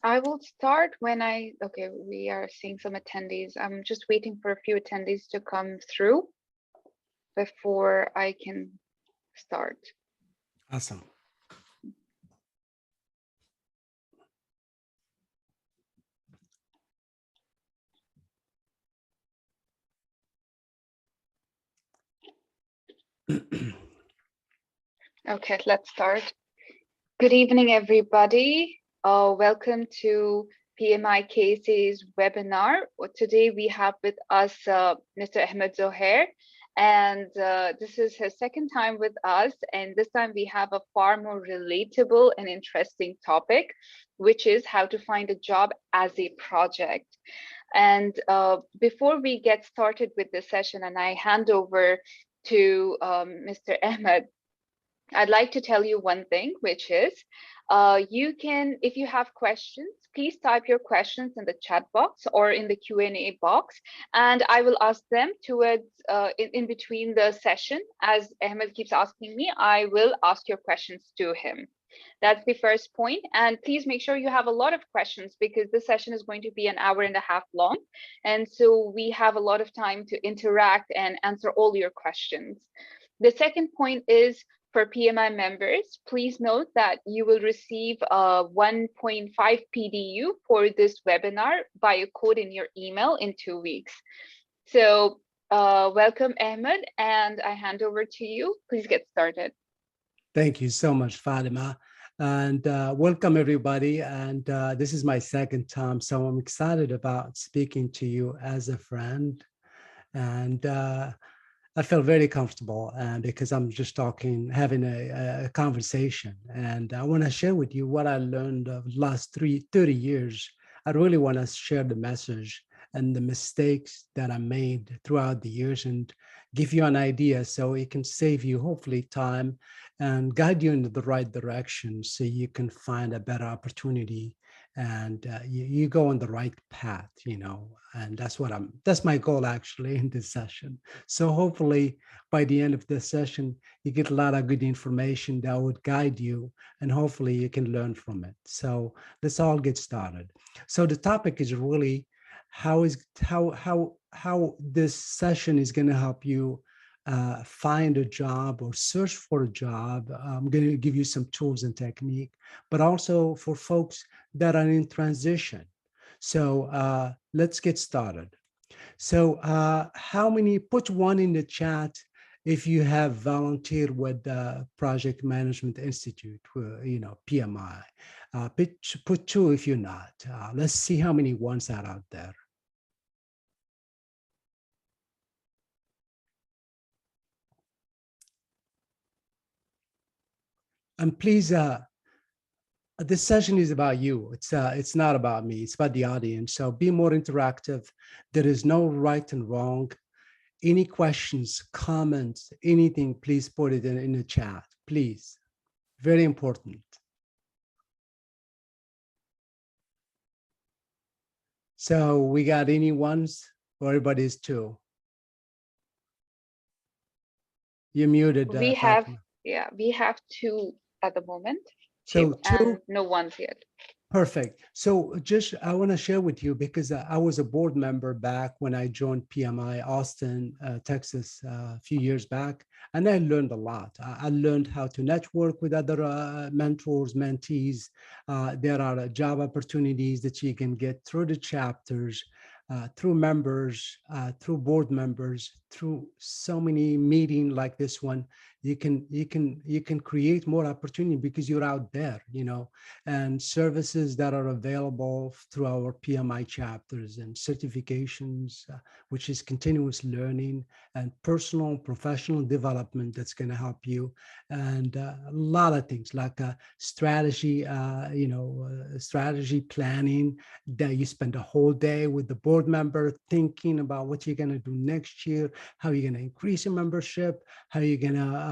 I will start when okay, we are seeing some attendees. I'm just waiting for a few attendees to come through before I can start. Awesome. Okay, let's start. Good evening, everybody. Welcome to PMI Casey's webinar. Today we have with us Mr. Ahmed Zohair, and this is his second time with us. And this time we have a far more relatable and interesting topic, which is how to find a job as a project. And before we get started with this session, and I hand over to Mr. Ahmed, I'd like to tell you one thing, which is you can, if you have questions, please type your questions in the chat box or in the Q&A box, and I will ask them towards in between the session. As Ahmed keeps asking me, I will ask your questions to him. That's the first point. And please make sure you have a lot of questions because this session is going to be an hour and a half long. And so we have a lot of time to interact and answer all your questions. The second point is for PMI members, please note that you will receive a 1.5 PDU for this webinar by a code in your email in 2 weeks. So welcome, Ahmed, and I hand over to you. Please get started. Thank you so much, Fatima. And welcome, everybody. And this is my second time, so I'm excited about speaking to you as a friend. And I feel very comfortable because I'm just having a conversation. And I want to share with you what I learned of the last 30 years. I really want to share the message and the mistakes that I made throughout the years and give you an idea so it can save you hopefully time and guide you into the right direction so you can find a better opportunity and you go on the right path, and that's my goal actually in this session. So hopefully by the end of this session, you get a lot of good information that would guide you and hopefully you can learn from it. So let's all get started. So the topic is really how this session is going to help you find a job or search for a job. I'm going to give you some tools and technique, but also for folks that are in transition. So let's get started. So put one in the chat if you have volunteered with the Project Management Institute, PMI. Put two if you're not. Let's see how many ones are out there. And please, this session is about you. It's not about me. It's about the audience. So be more interactive. There is no right and wrong. Any questions, comments, anything, please put it in the chat, please. Very important. So we got any ones? Or everybody's two? You're muted, We have, Fatima. we have two at the moment. So two, and no ones yet. Perfect. So I want to share with you because I was a board member back when I joined PMI Austin, Texas, a few years back, and I learned a lot. I learned how to network with other mentors, mentees. There are job opportunities that you can get through the chapters, through members, through board members, through so many meetings like this one. You can create more opportunity because you're out there, and services that are available through our PMI chapters and certifications, which is continuous learning and personal and professional development that's going to help you, and a lot of things like strategy, strategy planning, that you spend a whole day with the board member thinking about what you're going to do next year, how you're going to increase your membership, how you're going to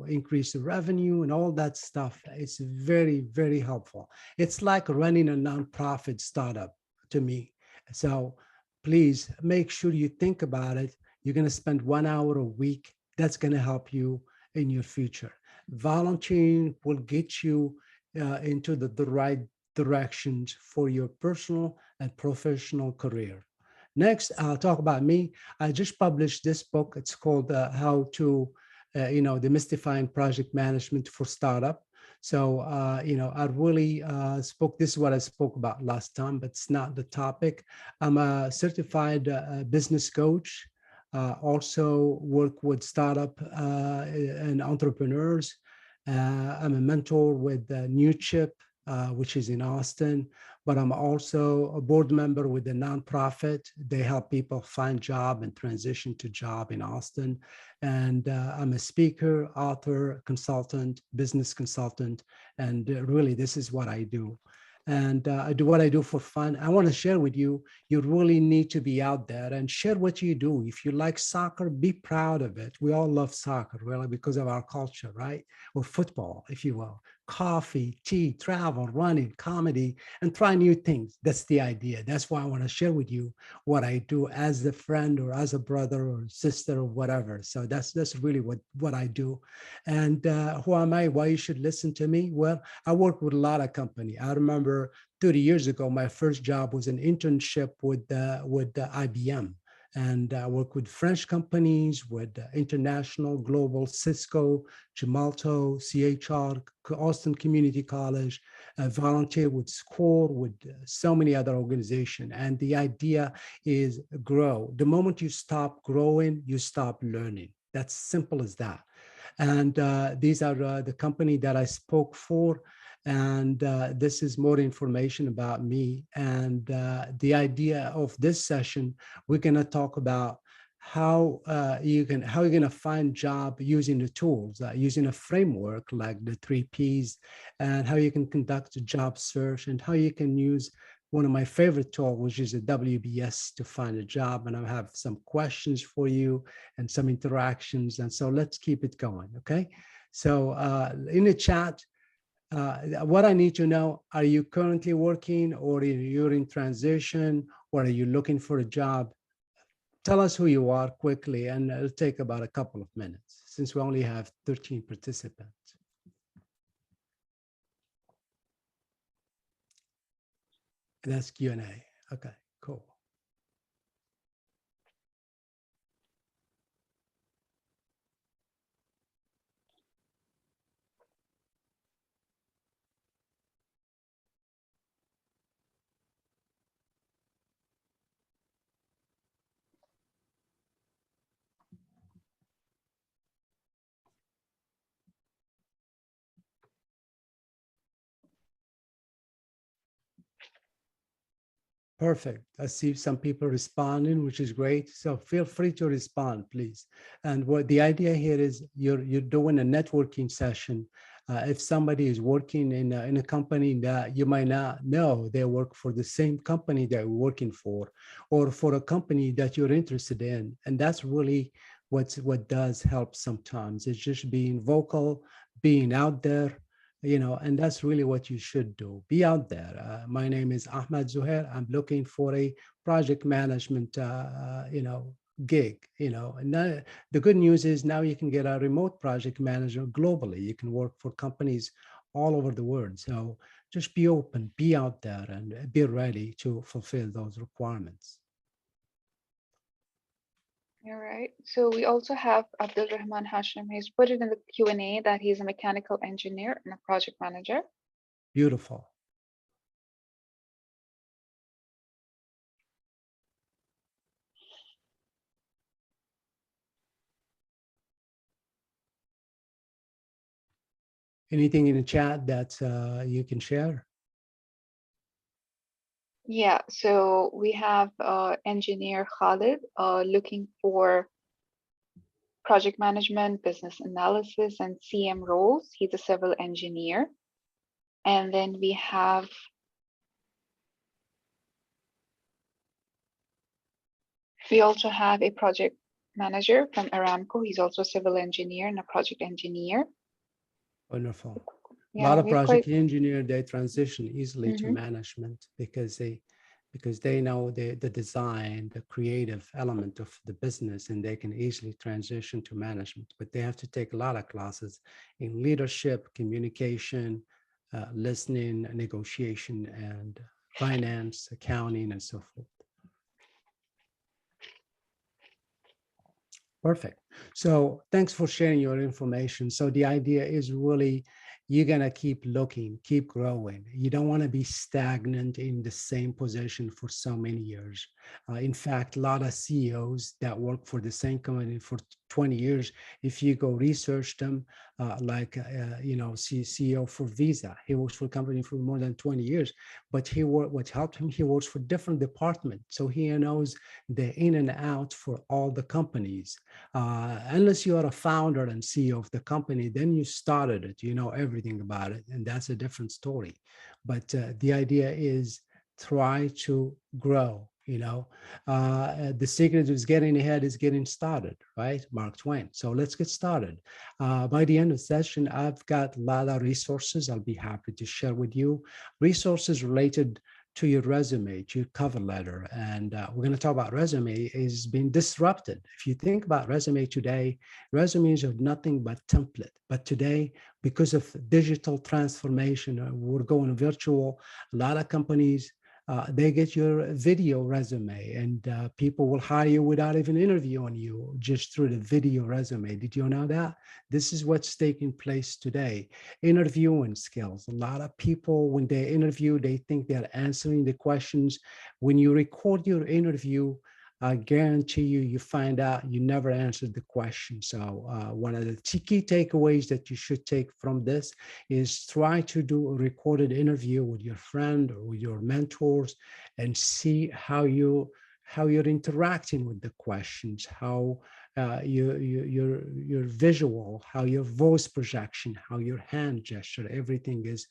increase the revenue and all that stuff. It's very, very helpful. It's like running a nonprofit startup to me. So please make sure you think about it. You're going to spend 1 hour a week. That's going to help you in your future. Volunteering will get you into the right directions for your personal and professional career. Next, I'll talk about me. I just published this book. It's called How to, Demystifying Project Management for Startup. So, I really spoke, this is what I spoke about last time, but it's not the topic. I'm a certified business coach, also work with startup and entrepreneurs. I'm a mentor with New Chip, which is in Austin, but I'm also a board member with a nonprofit. They help people find job and transition to job in Austin. And I'm a speaker, author, consultant, business consultant, and really this is what I do. And I do what I do for fun. I want to share with you, you really need to be out there and share what you do. If you like soccer, be proud of it. We all love soccer, really, because of our culture, right? Or football, if you will. Coffee, tea, travel, running, comedy, and try new things. That's the idea. That's why I want to share with you what I do as a friend or as a brother or sister or whatever. So that's really what I do. And who am I? Why you should listen to me? Well, I work with a lot of company. I remember 30 years ago, my first job was an internship with IBM. And I work with French companies, with international, global, Cisco, Gemalto, CHR, Austin Community College, volunteer with SCORE, with so many other organizations. And the idea is grow. The moment you stop growing, you stop learning. That's simple as that. And these are the company that I spoke for. And this is more information about me. And the idea of this session, we're going to talk about how you're going to find job using the tools, using a framework like the 3 Ps, and how you can conduct a job search, and how you can use one of my favorite tools, which is a WBS, to find a job. And I have some questions for you and some interactions. And so let's keep it going, okay? So in the chat, what I need to know, are you currently working, or you're in transition, or are you looking for a job? Tell us who you are quickly, and it'll take about a couple of minutes since we only have 13 participants. And that's Q&A. Okay, cool. Perfect. I see some people responding, which is great. So feel free to respond, please. And what the idea here is, you're doing a networking session. If somebody is working in a company that you might not know, they work for the same company that you're working for, or for a company that you're interested in. And that's really what does help sometimes. It's just being vocal, being out there, and that's really what you should do. Be out there. My name is Ahmed Zuhair. I'm looking for a project management, gig, and the good news is now you can get a remote project manager globally. You can work for companies all over the world. So just be open, be out there, and be ready to fulfill those requirements. All right. So we also have Abdul Rahman Hashim. He's put it in the Q&A that he's a mechanical engineer and a project manager. Beautiful. Anything in the chat that you can share? Yeah, so we have engineer Khalid looking for project management, business analysis, and CM roles. He's a civil engineer. And then we also have a project manager from Aramco. He's also a civil engineer and a project engineer. Wonderful. A Yeah, lot of we've project quite. engineer, they transition easily to Mhm. management because they know the design, the creative element of the business, and they can easily transition to management. But they have to take a lot of classes in leadership, communication, listening, negotiation, and finance, accounting, and so forth. Perfect. So thanks for sharing your information. So the idea is really you're going to keep looking, keep growing. You don't want to be stagnant in the same position for so many years. In fact, a lot of CEOs that work for the same company for 20 years, if you go research them, CEO for Visa, he works for a company for more than 20 years, but what helped him, he works for different departments. So he knows the in and out for all the companies. Unless you are a founder and CEO of the company, then you started it, you know everything about it, and that's a different story. But the idea is try to grow. The secret is getting ahead is getting started, right? Mark Twain. So let's get started. By the end of the session, I've got a lot of resources I'll be happy to share with you. Resources related to your resume, to your cover letter. And we're going to talk about resume is being disrupted. If you think about resume today, resumes are nothing but template. But today, because of digital transformation, we're going virtual. A lot of companies, they get your video resume, and people will hire you without even interviewing you, just through the video resume. Did you know that? This is what's taking place today. Interviewing skills. A lot of people, when they interview, they think they're answering the questions. When you record your interview, I guarantee you, you find out you never answered the question. So one of the key takeaways that you should take from this is try to do a recorded interview with your friend or with your mentors and see how you're interacting with the questions, how your visual, how your voice projection, how your hand gesture, everything is,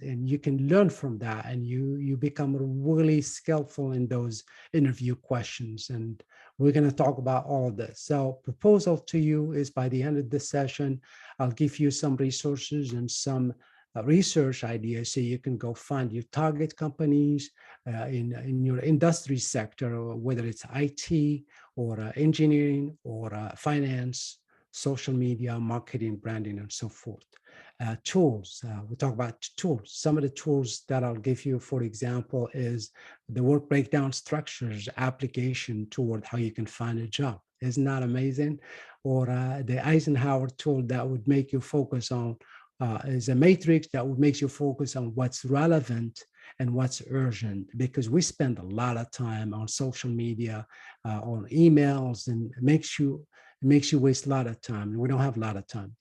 and you can learn from that, and you become really skillful in those interview questions. And we're going to talk about all of this. So proposal to you is by the end of this session, I'll give you some resources and some research ideas so you can go find your target companies in your industry sector, whether it's IT or engineering or finance, social media, marketing, branding, and so forth. Tools, we talk about tools. Some of the tools that I'll give you, for example, is the work breakdown structures application toward how you can find a job. Isn't that amazing? Or the Eisenhower tool that would make you focus on is a matrix that makes you focus on what's relevant and what's urgent, because we spend a lot of time on social media, on emails, and it makes you waste a lot of time. We don't have a lot of time.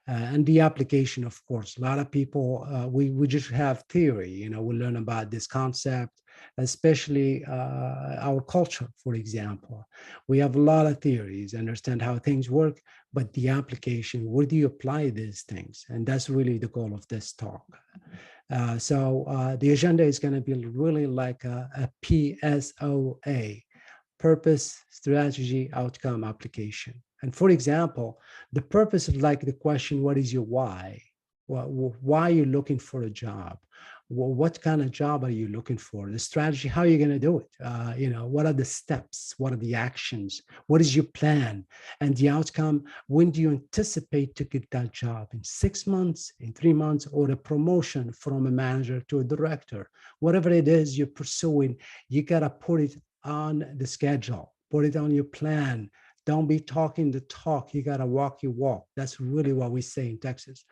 And the application, of course, a lot of people, we just have theory, we learn about this concept, especially our culture, for example. We have a lot of theories, understand how things work, but the application, where do you apply these things? And that's really the goal of this talk. So the agenda is going to be really like a PSOA, purpose, strategy, outcome, application. And for example, the purpose is like the question, what is your why? Why are you looking for a job? What kind of job are you looking for? The strategy, how are you going to do it? What are the steps? What are the actions? What is your plan? And the outcome, when do you anticipate to get that job? In 6 months, in 3 months, or a promotion from a manager to a director? Whatever it is you're pursuing, you got to put it on the schedule, put it on your plan. Don't be talking the talk. You got to walk your walk. That's really what we say in Texas.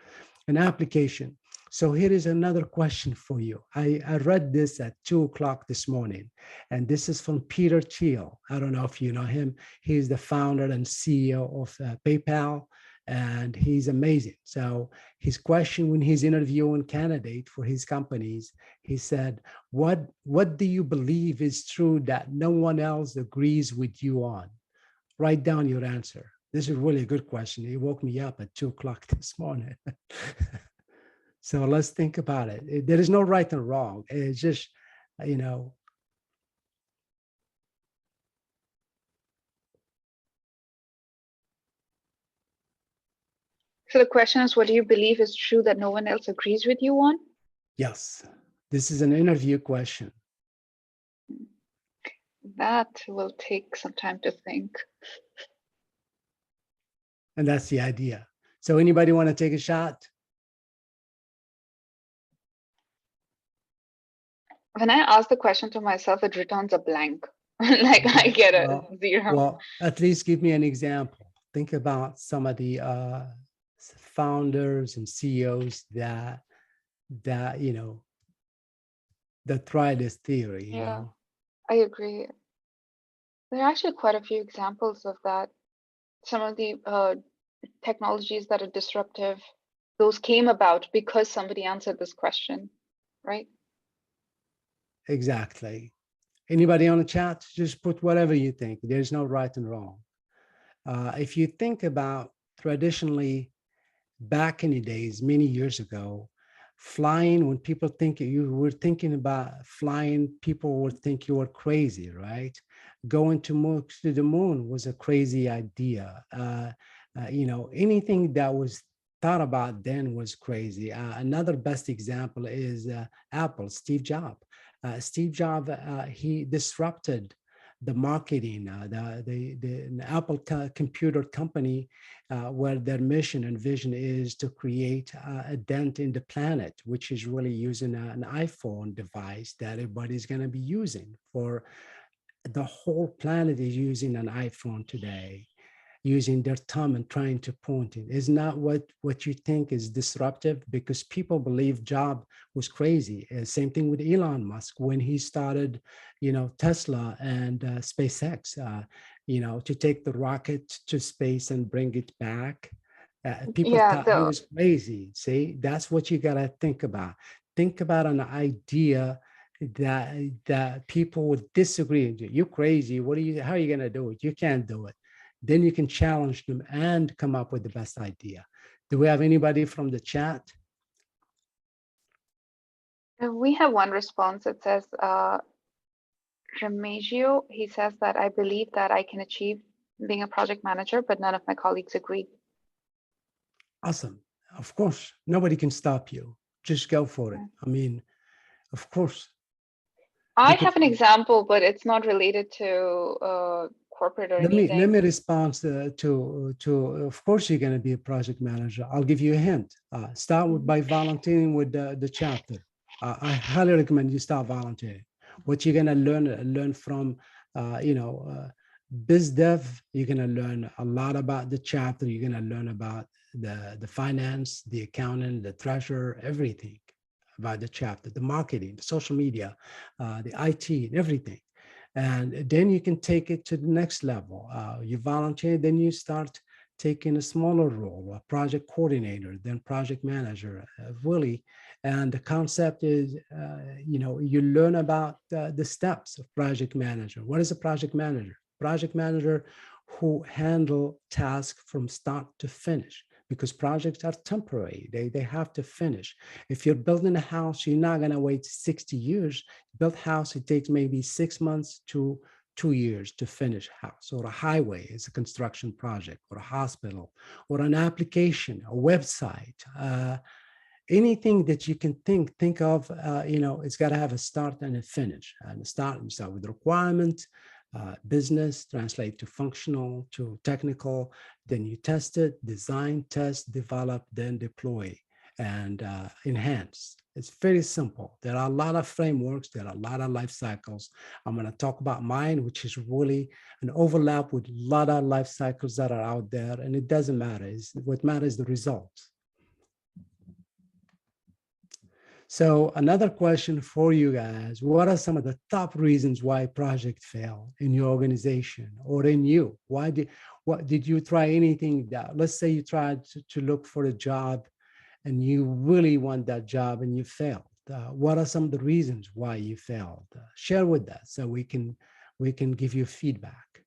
An application. So here is another question for you. I read this at 2:00 this morning, and this is from Peter Thiel. I don't know if you know him. He's the founder and CEO of PayPal, and he's amazing. So his question when he's interviewing candidate for his companies, he said, what do you believe is true that no one else agrees with you on? Write down your answer. This is really a good question. It woke me up at 2:00 this morning. So let's think about it. There is no right or wrong. It's just, So the question is, what do you believe is true that no one else agrees with you on? Yes, this is an interview question. That will take some time to think. And that's the idea. So anybody want to take a shot? when I ask the question to myself, it returns a blank. Like I Okay, get a well, zero. well, at least give me an example. Think about some of the founders and CEOs that that try this theory. Yeah, I agree. There are actually quite a few examples of that. Some of the technologies that are disruptive, those came about because somebody answered this question, right? Exactly. Anybody on the chat, just put whatever you think. There's no right and wrong. If you think about traditionally back in the days, many years ago, flying, when people think you were thinking about flying, people would think you were crazy, right? Going to the moon was a crazy idea. Anything that was thought about then was crazy. Another best example is Apple, Steve Jobs. Steve Jobs, he disrupted the marketing, the Apple computer company, where their mission and vision is to create a dent in the planet, which is really using an iPhone device that everybody's going to be using. For the whole planet is using an iPhone today, using their thumb and trying to point it. Is not what you think is disruptive, because people believe Job was crazy. Same thing with Elon Musk when he started, Tesla and SpaceX, to take the rocket to space and bring it back. People Yeah, thought he the was crazy. See, that's what you got to think about. Think about an idea that people would disagree. You're crazy. How are you going to do it? You can't do it. Then you can challenge them and come up with the best idea. Do we have anybody from the chat? we have one response. It says, Remigio, he says that I believe that I can achieve being a project manager, but none of my colleagues agree. Awesome. Of course, nobody can stop you. Just go for it. Yeah. I mean, of course, I because have an example, but it's not related to corporate or let anything. me respond to of course you're going to be a project manager. I'll give you a hint. Start with Mhm. by volunteering with the chapter. I highly recommend you start volunteering. What you're going to learn from biz dev, you're going to learn a lot about the chapter. You're going to learn about the finance, the accounting, the treasurer, everything about the chapter, the marketing, the social media, the IT, and everything. And then you can take it to the next level. You volunteer, then you start taking a smaller role, a project coordinator, then project manager, really. And the concept is, you learn about the steps of project manager. What is a project manager? Project manager who handle tasks from start to finish, because projects are temporary. They have to finish. If you're building a house, you're not going to wait 60 years. Build house, it takes maybe 6 months to 2 years to finish house. Or a highway is a construction project, or a hospital, or an application, a website. Anything that you can think of, it's got to have a start and a finish. And you start with the requirement, business, translate to functional, to technical, then you test it, design, test, develop, then deploy and enhance. It's very simple. There are a lot of frameworks, there are a lot of life cycles. I'm going to talk about mine, which is really an overlap with a lot of life cycles that are out there, and it doesn't matter. What matters is the results. So another question for you guys, what are some of the top reasons why projects fail in your organization or in you? What did you try anything that, let's say you tried to look for a job and you really want that job and you failed. What are some of the reasons why you failed? Share with us so we can give you feedback.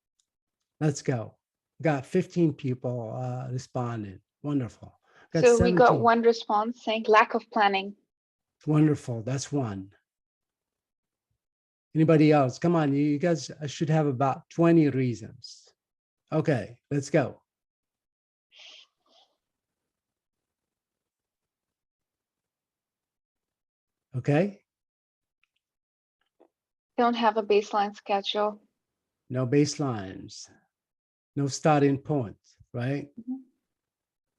Let's go. Got 15 people responding. Wonderful. Got So we got 17. one response saying lack of planning. Wonderful. That's one. Anybody else? Come on, you guys should have about 20 reasons. Okay, let's go. Okay, Don't have a baseline schedule. no baselines, no starting point, right? Mhm.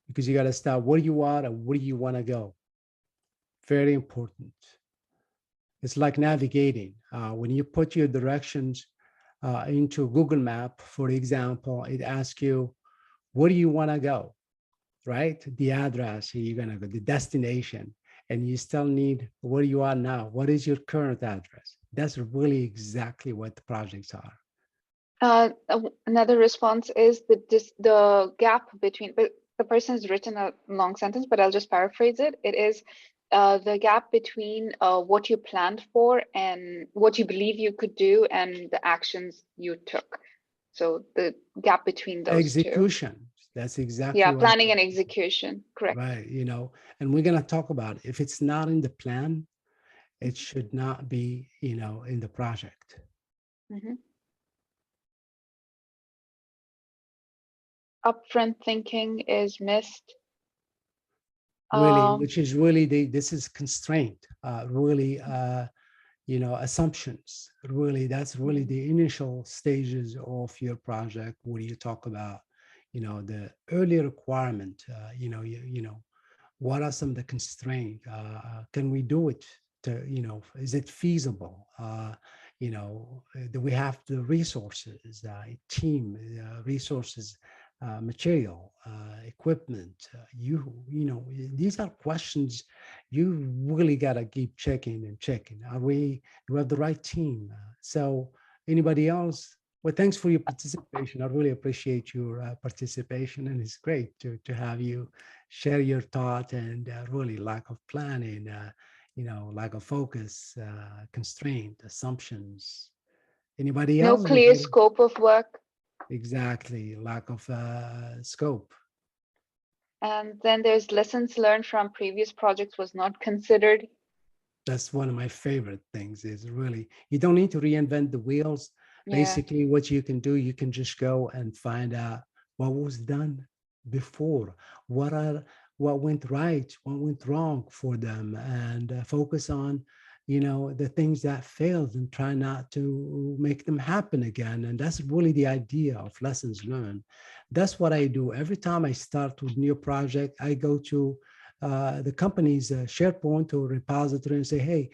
Because you got to start where you are and where you want to go. Very important. It's like navigating. When you put your directions into Google Map, for example, it asks you, where do you want to go, right? The address you're going to go, the destination, and you still need where you are now. What is your current address? That's really exactly what the projects are. Another response is the gap between, but the person has written a long sentence, but I'll just paraphrase it. It is the gap between what you planned for and what you believe you could do and the actions you took. So the gap between those two. Execution. That's Yeah, exactly what it planning is. and execution. Correct. Right. And we're going to talk about if it's not in the plan, it Mhm. should not be, in the project. Mhm. Upfront thinking is missed. Really, Um, which is really this is constraint, really, assumptions. Really, that's really mhm. the initial stages of your project where you talk about, the early requirement, what are some of the constraints? Can we do it? Is it feasible? Do we have the resources, team resources, material, equipment? These are questions you really got to keep checking and checking. Do we have the right team? So anybody else? Well, thanks for your participation. I really appreciate your participation, and it's great to have you share your thought and really lack of planning, lack of focus, constraint, assumptions. Anybody no else clear before? scope of work. Exactly, lack of scope. And then there's lessons learned from previous projects was not considered. That's one of my favorite things is really, you don't need to reinvent the wheels. Yeah. Basically, what you can do, you can just go and find out what was done before, what are what went right, what went wrong for them, and focus on, the things that failed and try not to make them happen again. And that's really the idea of lessons learned. That's what I do every time I start with new project. I go to the company's SharePoint or repository and say, hey,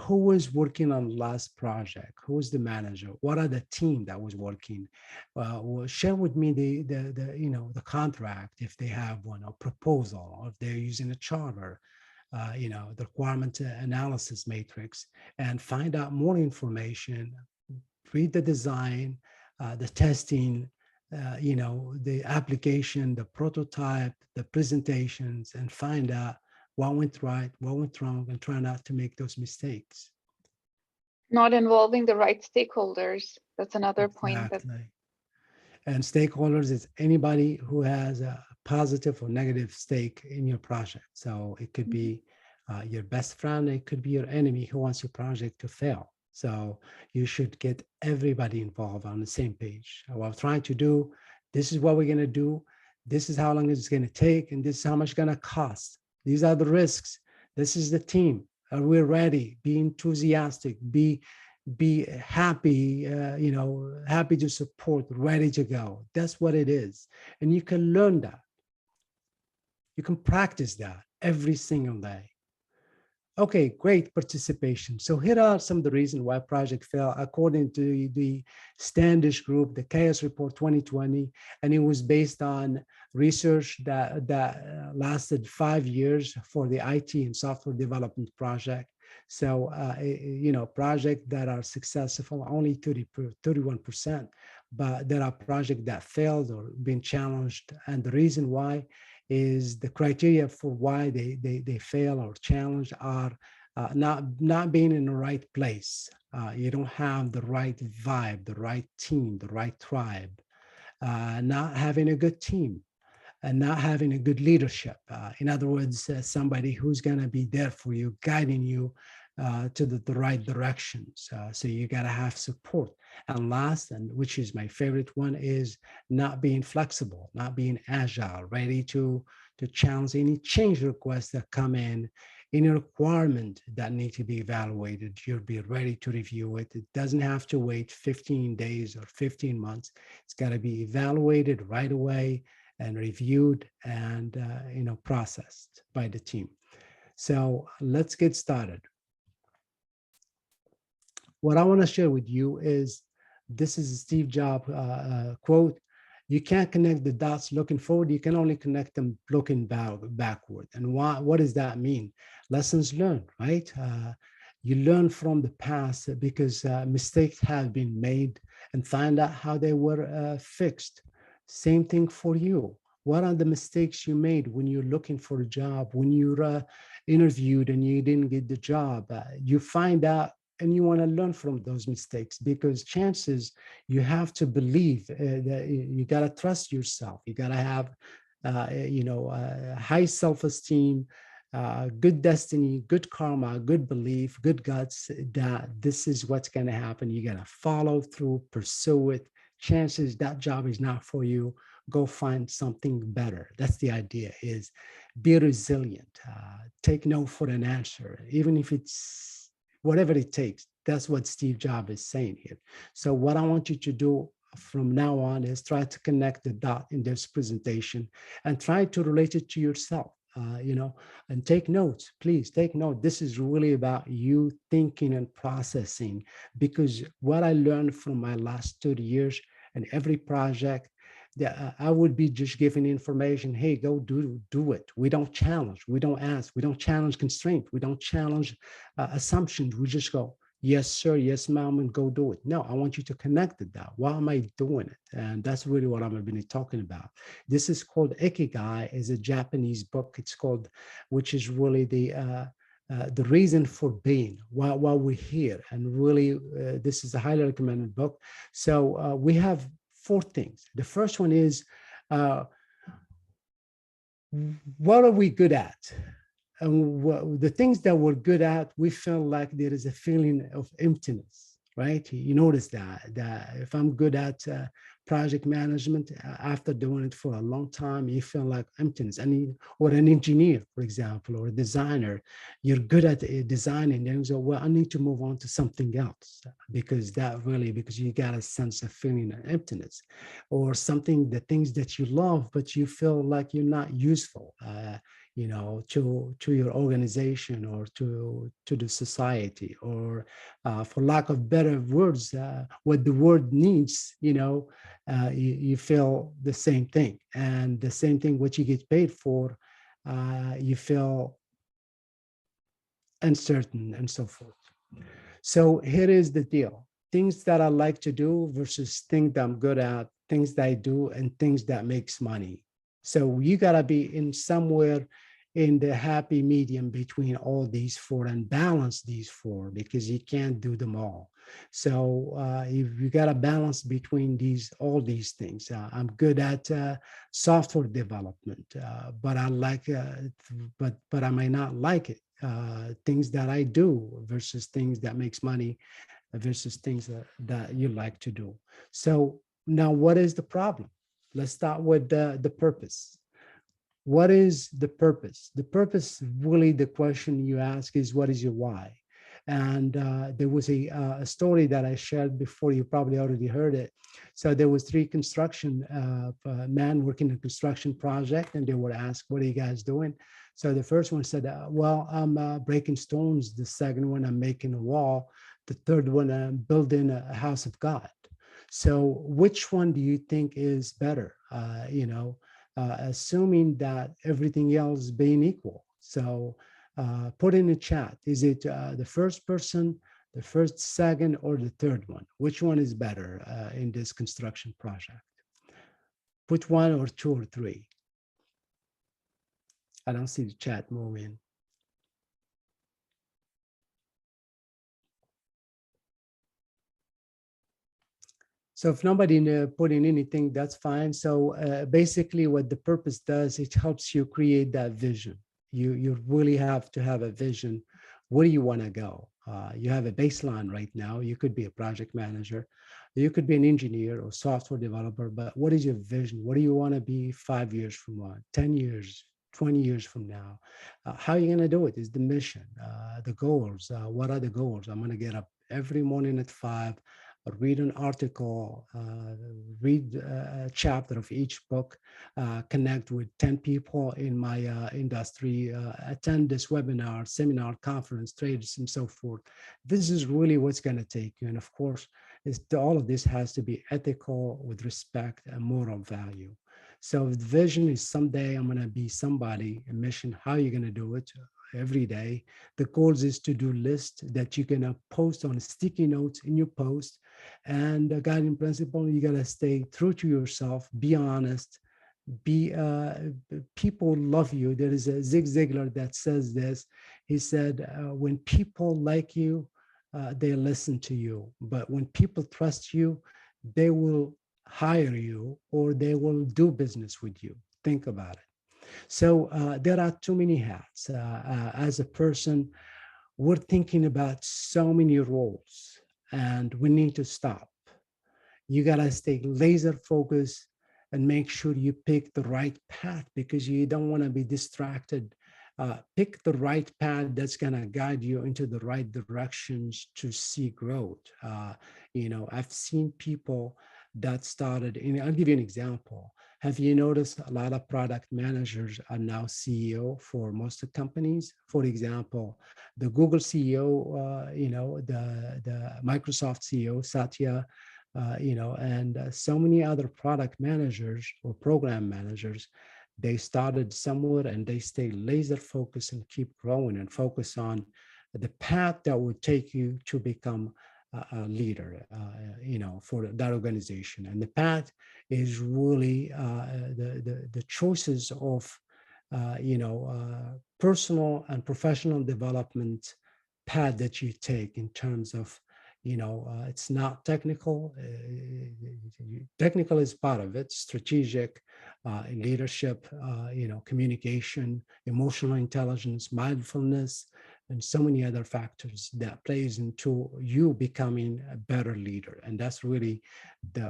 who was working on last project? Who was the manager? What are the team that was working? Well, share with me the contract if they have one, or proposal, or if they're using a charter, the requirement analysis matrix, and find out more information, read the design, the testing, the application, the prototype, the presentations, and find out what went right, what went wrong, and try not to make those mistakes. Not involving the right stakeholders. That's another point that Exactly. And stakeholders is anybody who has a positive or negative stake in your project. So it could Mhm. be your best friend, it could be your enemy who wants your project to fail. So you should get everybody involved on the same page. What I'm trying to do, this is what we're going to do. This is how long it's going to take, and this is how much it's going to cost. These are the risks. This is the team. Are we ready? Be enthusiastic. Be happy, happy to support, ready to go. That's what it is. And you can learn that. You can practice that every single day. Okay, great participation. So here are some of the reasons why project failed according to the Standish Group, the Chaos Report 2020, and it was based on research that lasted 5 years for the IT and software development project. So, projects that are successful only 31%, but there are projects that failed or been challenged, and the reason why is the criteria for why they fail or challenge are not being in the right place. You don't have the right vibe, the right team, the right tribe, not having a good team, and not having a good leadership. In other words, somebody who's going to be there for you, guiding you to the right directions. So you got to have support. And last, and which is my favorite one, is not being flexible, not being agile, ready to challenge any change requests that come in. Any requirement that need to be evaluated, you'll be ready to review it. It doesn't have to wait 15 days or 15 months. It's got to be evaluated right away and reviewed and processed by the team. So let's get started. what I want to share with you is this is a Steve Jobs quote. You can't connect the dots looking forward. You can only connect them looking backward. And what does that mean? Lessons learned, right? You learn from the past because mistakes have been made and find out how they were fixed. Same thing for you. What are the mistakes you made when you're looking for a job, when you're interviewed and you didn't get the job? You find out and you want to learn from those mistakes because chances you have to believe that you got to trust yourself. You got to have, high self-esteem, good destiny, good karma, good belief, good guts that this is what's going to happen. You got to follow through, pursue it. Chances that job is not for you, go find something better. That's the idea, is be resilient. Take no for an answer, even if it's whatever it takes. That's what Steve Jobs is saying here. So what I want you to do from now on is try to connect the dot in this presentation and try to relate it to yourself. And take notes. Please take note. This is really about you thinking and processing, because what I learned from my last 30 years and every project, that I would be just giving information. Hey, go do it. We don't challenge. We don't ask. We don't challenge constraint. We don't challenge assumptions. We just go, yes, sir, yes, ma'am, and go do it. No, I want you to connect the dot. Why am I doing it? And that's really what I'm going to be talking about. This is called Ikigai, is a Japanese book. It's called, which is really the reason for being, why we're here. And really, this is a highly recommended book. So we have four things. The first one is, uh, what are we good at? And the things that we're good at, we feel like there is a feeling of emptiness, right? You notice that if I'm good at project management, after doing it for a long time, you feel like emptiness. Or an engineer, for example, or a designer, you're good at designing, and so, well, I need to move on to something else because you got a sense of feeling of emptiness, or something, the things that you love, but you feel like you're not useful. To your organization or to the society, or for lack of better words, what the world needs. You feel the same thing, and the same thing what you get paid for, you feel uncertain and so forth. So here is the deal. Things that I like to do versus things that I'm good at, things that I do, and things that makes money. So you gotta be in somewhere in the happy medium between all these four and balance these four, because you can't do them all. So you gotta balance between all these things. I'm good at software development, but but I may not like it. Things that I do versus things that makes money versus things that you like to do. So now what is the problem? Let's start with the purpose. What is the purpose? The purpose, really, the question you ask is, what is your why? And there was a story that I shared before. You probably already heard it. So there was three construction men working a construction project, and they were asked, what are you guys doing? So the first one said, well, I'm breaking stones. The second one, I'm making a wall. The third one, I'm building a house of God. So which one do you think is better? Assuming that everything else being equal. So put in the chat, is it the first person, the first, second, or the third one? Which one is better in this construction project? Put one or two or three. I don't see the chat moving. So if nobody put in anything, that's fine. So basically what the purpose does, it helps you create that vision. You really have to have a vision. Where do you want to go? You have a baseline right now. You could be a project manager. You could be an engineer or software developer, but what is your vision? What do you want to be 5 years from now, 10 years, 20 years from now? How are you going to do it? Is the mission, the goals. What are the goals? I'm going to get up every morning at 5. read an article, read a chapter of each book, connect with 10 people in my industry, attend this webinar, seminar, conference, trades, and so forth. This is really what's going to take you. And of course, all of this has to be ethical with respect and moral value. So the vision is someday I'm going to be somebody, a mission. How are you going to do it? Every day. The goals is to do list that you're going to post on sticky notes in your post. And the guiding principle, you got to stay true to yourself, be honest, be people love you. There is a Zig Ziglar that says this. He said, when people like you, they listen to you. But when people trust you, they will hire you or they will do business with you. Think about it. So there are too many hats. As a person, we're thinking about so many roles, and we need to stop. You got to stay laser focused and make sure you pick the right path because you don't want to be distracted. Pick the right path that's going to guide you into the right directions to see growth. I've seen people that started, and I'll give you an example. Have you noticed a lot of product managers are now CEO for most of companies? For example, the Google CEO, the Microsoft CEO, Satya, and so many other product managers or program managers, they started somewhere and they stay laser focused and keep growing and focus on the path that would take you to become a leader, for that organization. And the path is really the choices of, personal and professional development path that you take in terms of it's not technical. Technical is part of it. Strategic, leadership, communication, emotional intelligence, mindfulness, and so many other factors that plays into you becoming a better leader. And that's really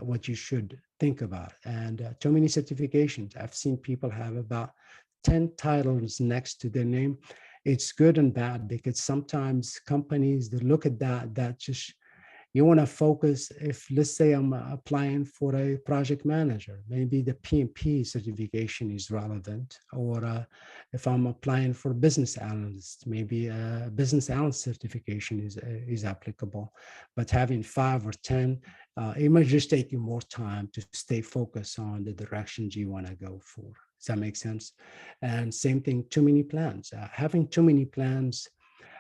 what you should think about. And too many certifications. I've seen people have about 10 titles next to their name. It's good and bad because sometimes companies they look at that just you want to focus. If let's say I'm applying for a project manager, maybe the PMP certification is relevant, or if I'm applying for business analyst, maybe a business analyst certification is applicable. But having 5 or 10, it might just take you more time to stay focused on the directions you want to go for. Does that make sense? And same thing, too many plans. Having too many plans,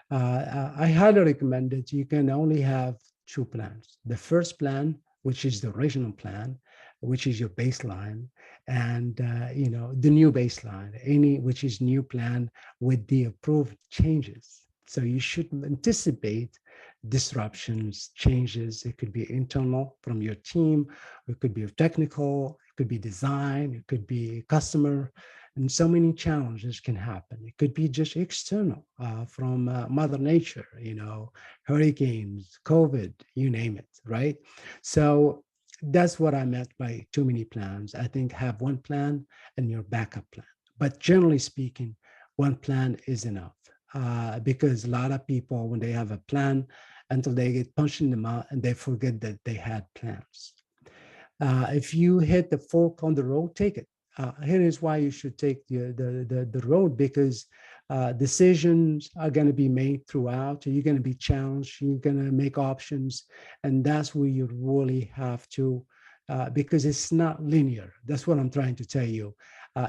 I highly recommend that you can only have two plans. The first plan, which is the original plan, which is your baseline, and the new baseline, any which is new plan with the approved changes. So you should anticipate disruptions, changes. It could be internal from your team, it could be technical, it could be design, it could be customer, and so many challenges can happen. It could be just external from Mother Nature, hurricanes, COVID, you name it, right? So that's what I meant by too many plans. I think have one plan and your backup plan. But generally speaking, one plan is enough because a lot of people, when they have a plan, until they get punched in the mouth and they forget that they had plans. If you hit the fork on the road, take it. Here is why you should take the road, because decisions are going to be made throughout. You're going to be challenged. You're going to make options. And that's where you really have to, because it's not linear. That's what I'm trying to tell you.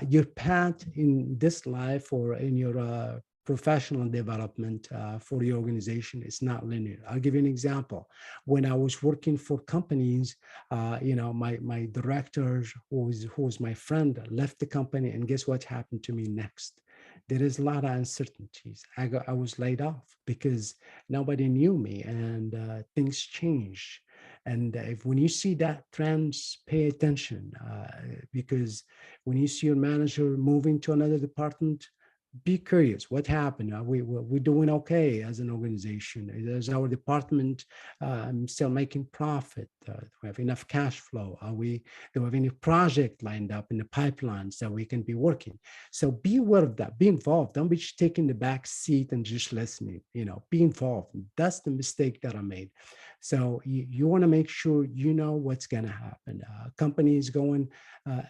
Your path in this life or in your professional development for your organization is not linear. I'll give you an example. When I was working for companies, my directors, who's my friend, left the company, and guess what happened to me next? There is a lot of uncertainties. I was laid off because nobody knew me, and things changed. And if when you see that trends, pay attention because when you see your manager moving to another department, Be curious. What happened? Are we doing okay as an organization? Is our department still making profit? Do we have enough cash flow? Do we have any project lined up in the pipelines that we can be working? So be aware of that. Be involved. Don't be just taking the back seat and just listening. Be involved. That's the mistake that I made. So you want to make sure you know what's going to happen. Company is going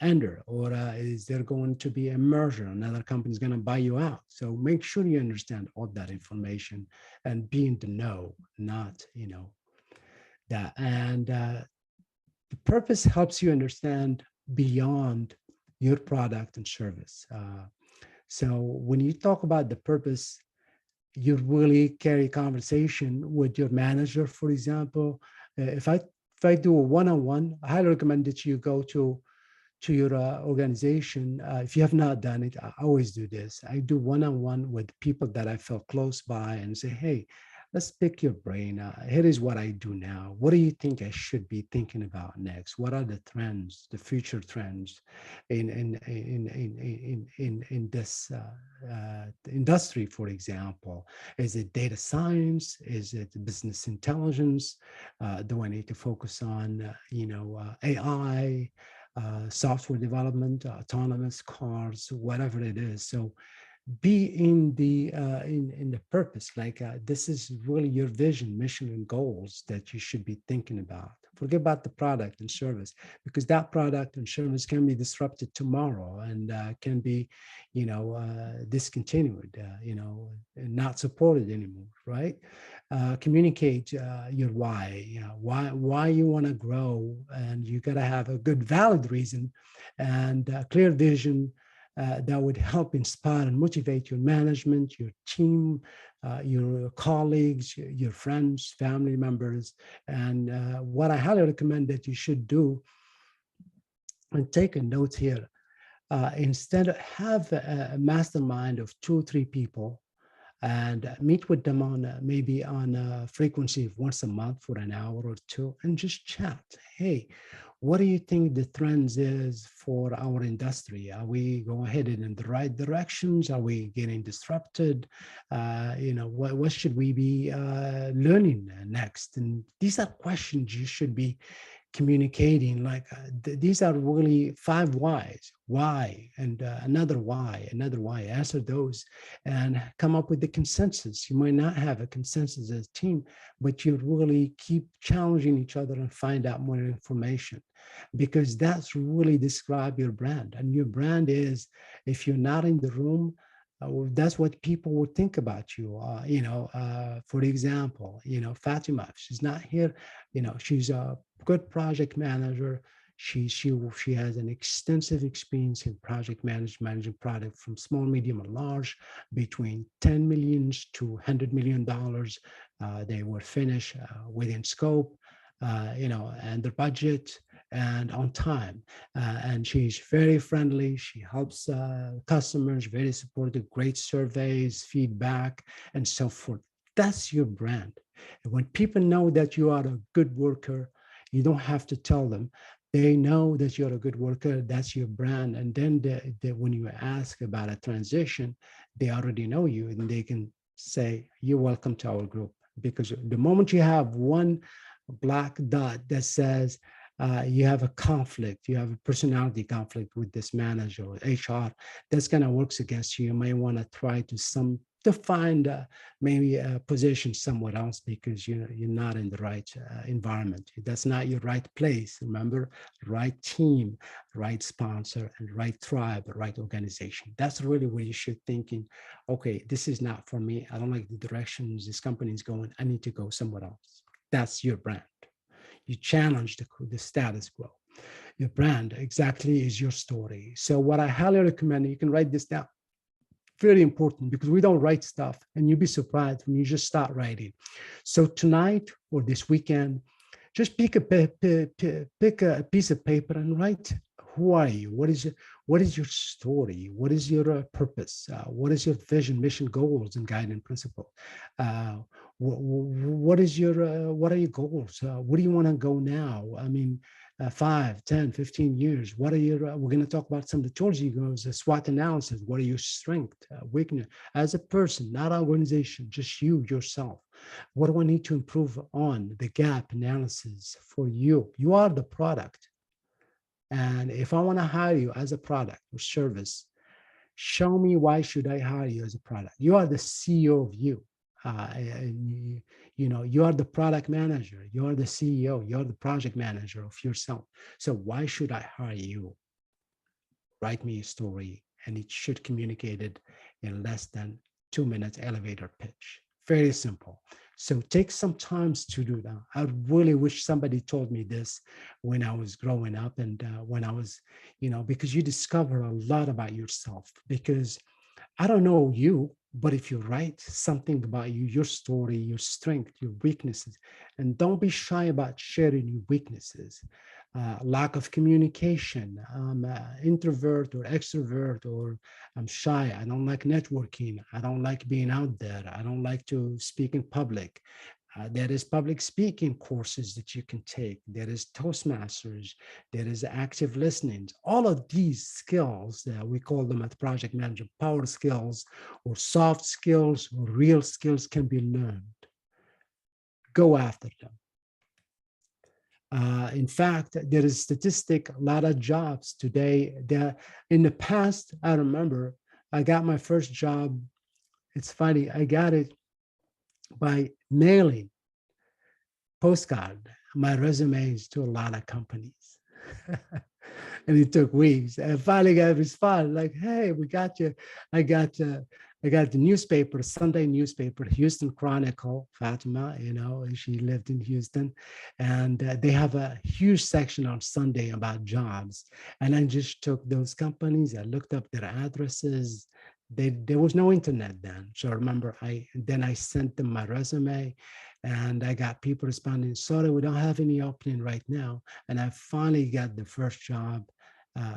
under, or is there going to be a merger? Another company is going to buy you out. So make sure you understand all that information and be in the know, not, that. And the purpose helps you understand beyond your product and service. So when you talk about the purpose, you really carry conversation with your manager, for example. If I do a one-on-one, I highly recommend that you go to your organization. If you have not done it, I always do this. I do one-on-one with people that I feel close by and say, hey, let's pick your brain. Here is what I do now. What do you think I should be thinking about next? What are the trends, the future trends in this industry, for example? Is it data science? Is it business intelligence? Do I need to focus on, AI? Software development, autonomous cars, whatever it is. So be in the purpose. Like this is really your vision, mission, and goals that you should be thinking about. Forget about the product and service, because that product and service can be disrupted tomorrow and can be, discontinued, and not supported anymore, right? Communicate your why. Why you want to grow, and you got to have a good, valid reason, and a clear vision that would help inspire and motivate your management, your team, your colleagues, your friends, family members. And what I highly recommend that you should do, and take a note here, instead of have a mastermind of 2 or 3 people, and meet with them on maybe on a frequency of once a month for an hour or two, and just chat. Hey, what do you think the trends is for our industry? Are we going headed in the right directions? Are we getting disrupted? What should we be learning next? And these are questions you should be communicating. Like these are really 5 whys. Why? And another why, another why. Answer those and come up with the consensus. You might not have a consensus as a team, but you really keep challenging each other and find out more information, because that's really describe your brand. And your brand is, if you're not in the room, that's what people would think about you. For example, Fatima, if she's not here, she's a good project manager. She has an extensive experience in project managing product from small, medium, and large, between 10 millions to $100 million. They were finished within scope, and their budget, and on time. And she's very friendly. She helps customers, very supportive, great surveys, feedback, and so forth. That's your brand. And when people know that you are a good worker, you don't have to tell them. They know that you're a good worker. That's your brand. And then when you ask about a transition, they already know you, and they can say, you're welcome to our group. Because the moment you have one black dot that says you have a conflict, you have a personality conflict with this manager or HR, that's going to work against you. You may want to try to find maybe a position somewhere else, because you're not in the right environment. That's not your right place. Remember, right team, right sponsor, and right tribe, right organization. That's really where you should thinking, okay, this is not for me. I don't like the directions this company is going. I need to go somewhere else. That's your brand. You challenge the status quo. Your brand exactly is your story. So what I highly recommend, you can write this down. Very important, because we don't write stuff, and you'll be surprised when you just start writing. So tonight or this weekend, just pick a piece of paper and write Who are you? What is your story? What is your purpose? What is your vision, mission, goals, and guiding principle? Uh, what are your goals? Where do you want to go now? I mean, 5, 10, 15 years. What are your, we're going to talk about some of the tools you use, the SWOT analysis. What are your strength, weakness as a person, not organization, just you, yourself. What do I need to improve on? The gap analysis for you. You are the product. And if I want to hire you as a product or service, show me why should I hire you as a product. You are the CEO of you. You are the product manager. You are the CEO. You are the project manager of yourself. So why should I hire you? Write me a story, and it should communicate it in less than 2 minutes elevator pitch. Very simple. So take some time to do that. I really wish somebody told me this when I was growing up, and when I was, because you discover a lot about yourself. Because I don't know you, but if you write something about you, your story, your strength, your weaknesses, and don't be shy about sharing your weaknesses. Lack of communication, I'm introvert or extrovert, or I'm shy, I don't like networking, I don't like being out there, I don't like to speak in public. There is public speaking courses that you can take. There is Toastmasters. There is active listening. All of these skills, we call them at Project Manager power skills, or soft skills, or real skills, can be learned. Go after them. In fact, there is statistic, a lot of jobs today that in the past, I remember I got my first job. It's funny, I got it by mailing postcard my resumes to a lot of companies. And it took weeks. And finally got a response like, hey, we got you. I got the newspaper, Sunday newspaper, Houston Chronicle, Fatima, she lived in Houston. And they have a huge section on Sunday about jobs. And I just took those companies, I looked up their addresses. There was no internet then. So I remember I sent them my resume, and I got people responding, sorry, we don't have any opening right now. And I finally got the first job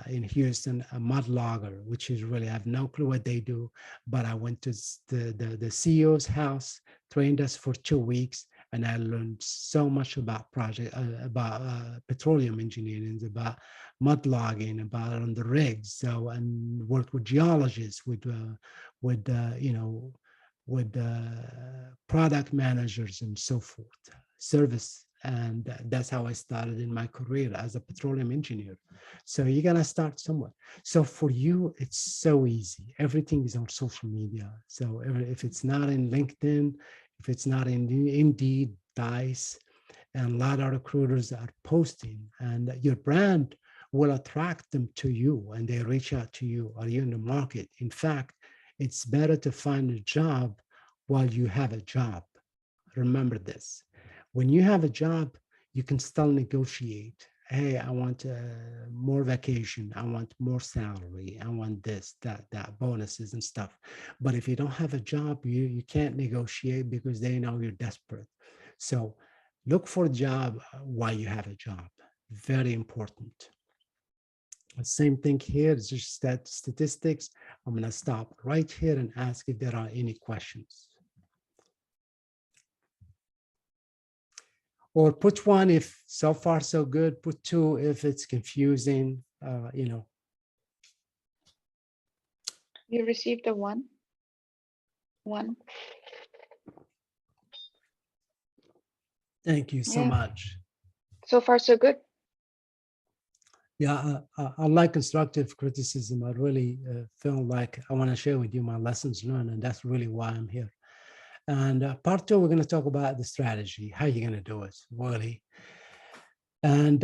in Houston, a mud logger, which is really, I have no clue what they do, but I went to the CEO's house, trained us for 2 weeks, and I learned so much about petroleum engineering, about mud logging, about on the rigs. So, and worked with geologists, with product managers and so forth, service. And that's how I started in my career as a petroleum engineer. So you gotta start somewhere. So for you, it's so easy. Everything is on social media. So if it's not in LinkedIn, if it's not in Indeed, Dice, and a lot of recruiters are posting, and your brand will attract them to you, and they reach out to you. Are you in the market? In fact, it's better to find a job while you have a job. Remember this. When you have a job, you can still negotiate. Hey, I want more vacation. I want more salary. I want this, that, bonuses and stuff. But if you don't have a job, you can't negotiate, because they know you're desperate. So look for a job while you have a job. Very important. Same thing here, it's just that statistics. I'm going to stop right here and ask if there are any questions. Or put one if so far so good, put two if it's confusing, You received a one. Thank you so Yeah. much. So far, so good. Yeah, I like constructive criticism. I really feel like I want to share with you my lessons learned, and that's really why I'm here. And part two, we're going to talk about the strategy, how you're going to do it, really. And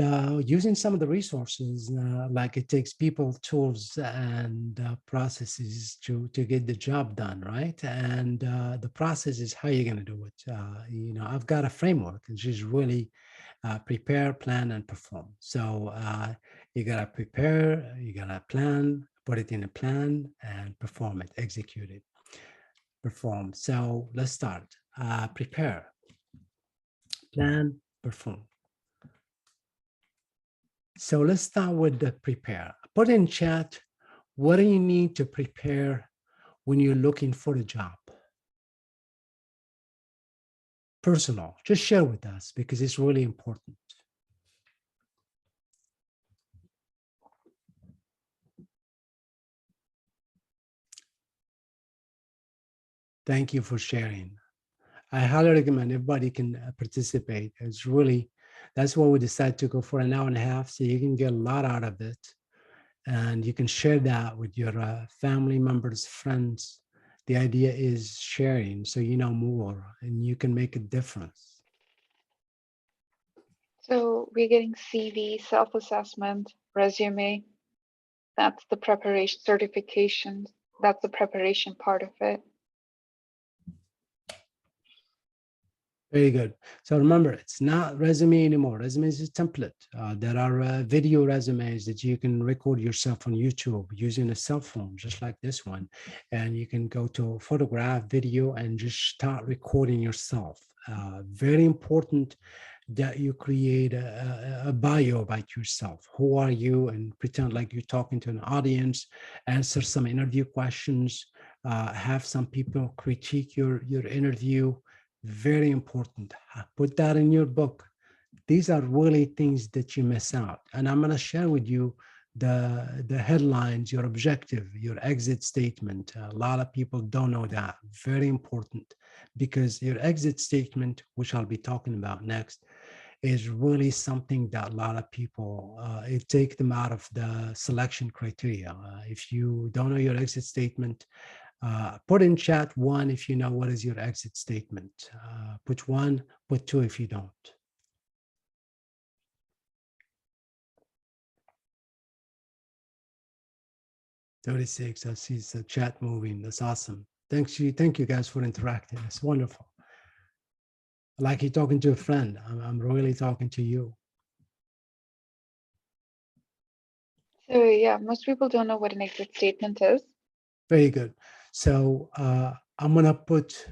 using some of the resources, like it takes people, tools, and processes to get the job done, right? And the process is how you're going to do it. I've got a framework, which is really prepare, plan, and perform. So you got to prepare, you got to plan, put it in a plan, and perform it, execute it, perform. So let's start. Prepare, plan, perform. So let's start with the prepare. Put in chat, what do you need to prepare when you're looking for a job? Personal, just share with us because it's really important. Thank you for sharing. I highly recommend everybody can participate. It's really, that's why we decided to go for an hour and a half, so you can get a lot out of it. And you can share that with your family members, friends. The idea is sharing so you know more and you can make a difference. So we're getting CV, self-assessment, resume. That's the preparation, certifications. That's the preparation part of it. Very good. So remember, it's not resume anymore. Resume is a template. There are video resumes that you can record yourself on YouTube using a cell phone, just like this one. And you can go to photograph, video, and just start recording yourself. Very important that you create a bio about yourself. Who are you? And pretend like you're talking to an audience, answer some interview questions, have some people critique your interview. Very important. Put that in your book. These are really things that you miss out. And I'm going to share with you the headlines, your objective, your exit statement. A lot of people don't know that. Very important because your exit statement, which I'll be talking about next, is really something that a lot of people, it take them out of the selection criteria. If you don't know your exit statement, put in chat one if you know what is your exit statement. Put one, put two if you don't. $36, I see the chat moving. That's awesome. Thank you guys for interacting. It's wonderful. Like you're talking to a friend. I'm really talking to you. So yeah, most people don't know what an exit statement is. Very good. So I'm gonna put,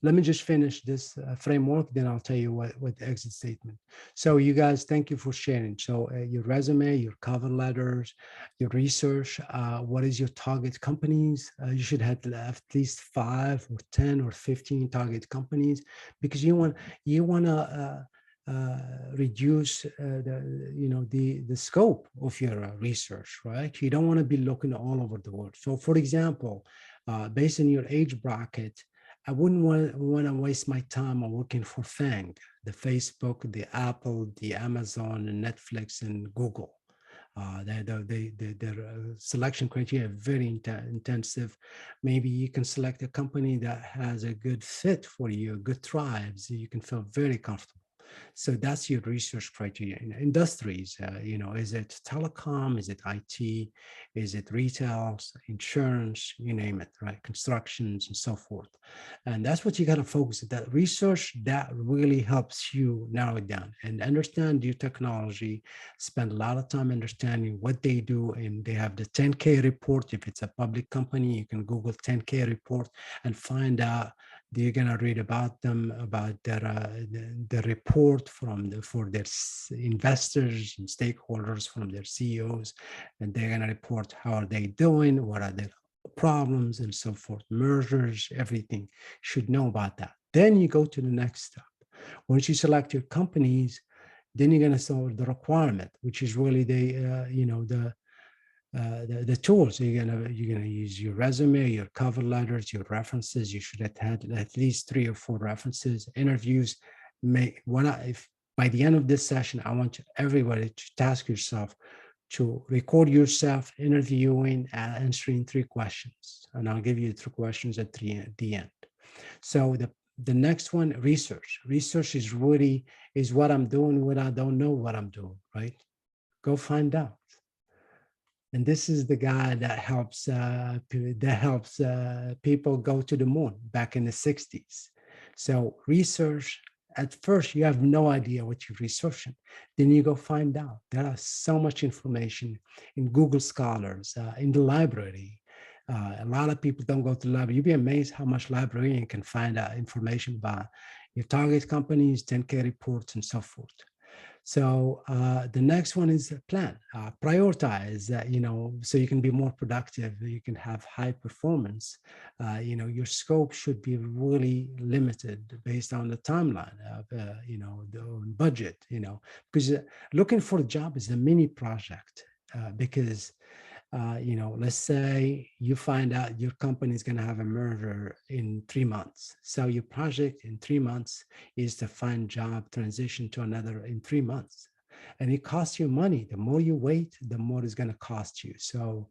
let me just finish this framework, then I'll tell you what the exit statement. So you guys, thank you for sharing. So your resume, your cover letters, your research, what is your target companies? You should have at least 5 or 10 or 15 target companies because you want to reduce the scope of your research, right? You don't want to be looking all over the world. So for example, based on your age bracket, I wouldn't want to waste my time on working for FANG, the Facebook, the Apple, the Amazon, and Netflix, and Google. Their selection criteria are very intensive. Maybe you can select a company that has a good fit for you, good tribe, so you can feel very comfortable. So that's your research criteria. In industries, is it telecom? Is it IT? Is it retail, insurance? You name it, right? Constructions and so forth. And that's what you got to focus on. That research that really helps you narrow it down and understand your technology. Spend a lot of time understanding what they do, and they have the 10K report. If it's a public company, you can Google 10K report and find out. You're gonna read about them, about the report for their investors and stakeholders from their CEOs, and they're gonna report how are they doing, what are their problems, and so forth, mergers, everything. Should know about that. Then you go to the next step. Once you select your companies, then you're gonna solve the requirement, which is really the tools. You're gonna use your resume, your cover letters, your references. You should have had at least 3 or 4 references. Interviews. If by the end of this session, I want everybody to task yourself to record yourself interviewing, answering 3 questions, and I'll give you 3 questions at the end. So the next one, research. Research is what I'm doing when I don't know what I'm doing. Right? Go find out. And this is the guy that helps people go to the moon back in the 60s. So research, at first you have no idea what you're researching. Then you go find out. There are so much information in Google Scholars, in the library. A lot of people don't go to the library. You'd be amazed how much librarian can find out information about your target companies, 10K reports, and so forth. So the next one is plan, prioritize, so you can be more productive, you can have high performance. Your scope should be really limited based on the timeline of, the budget, because looking for a job is a mini project, because let's say you find out your company is going to have a merger in 3 months. So your project in 3 months is to find job, transition to another in 3 months. And it costs you money. The more you wait, the more it's going to cost you. So,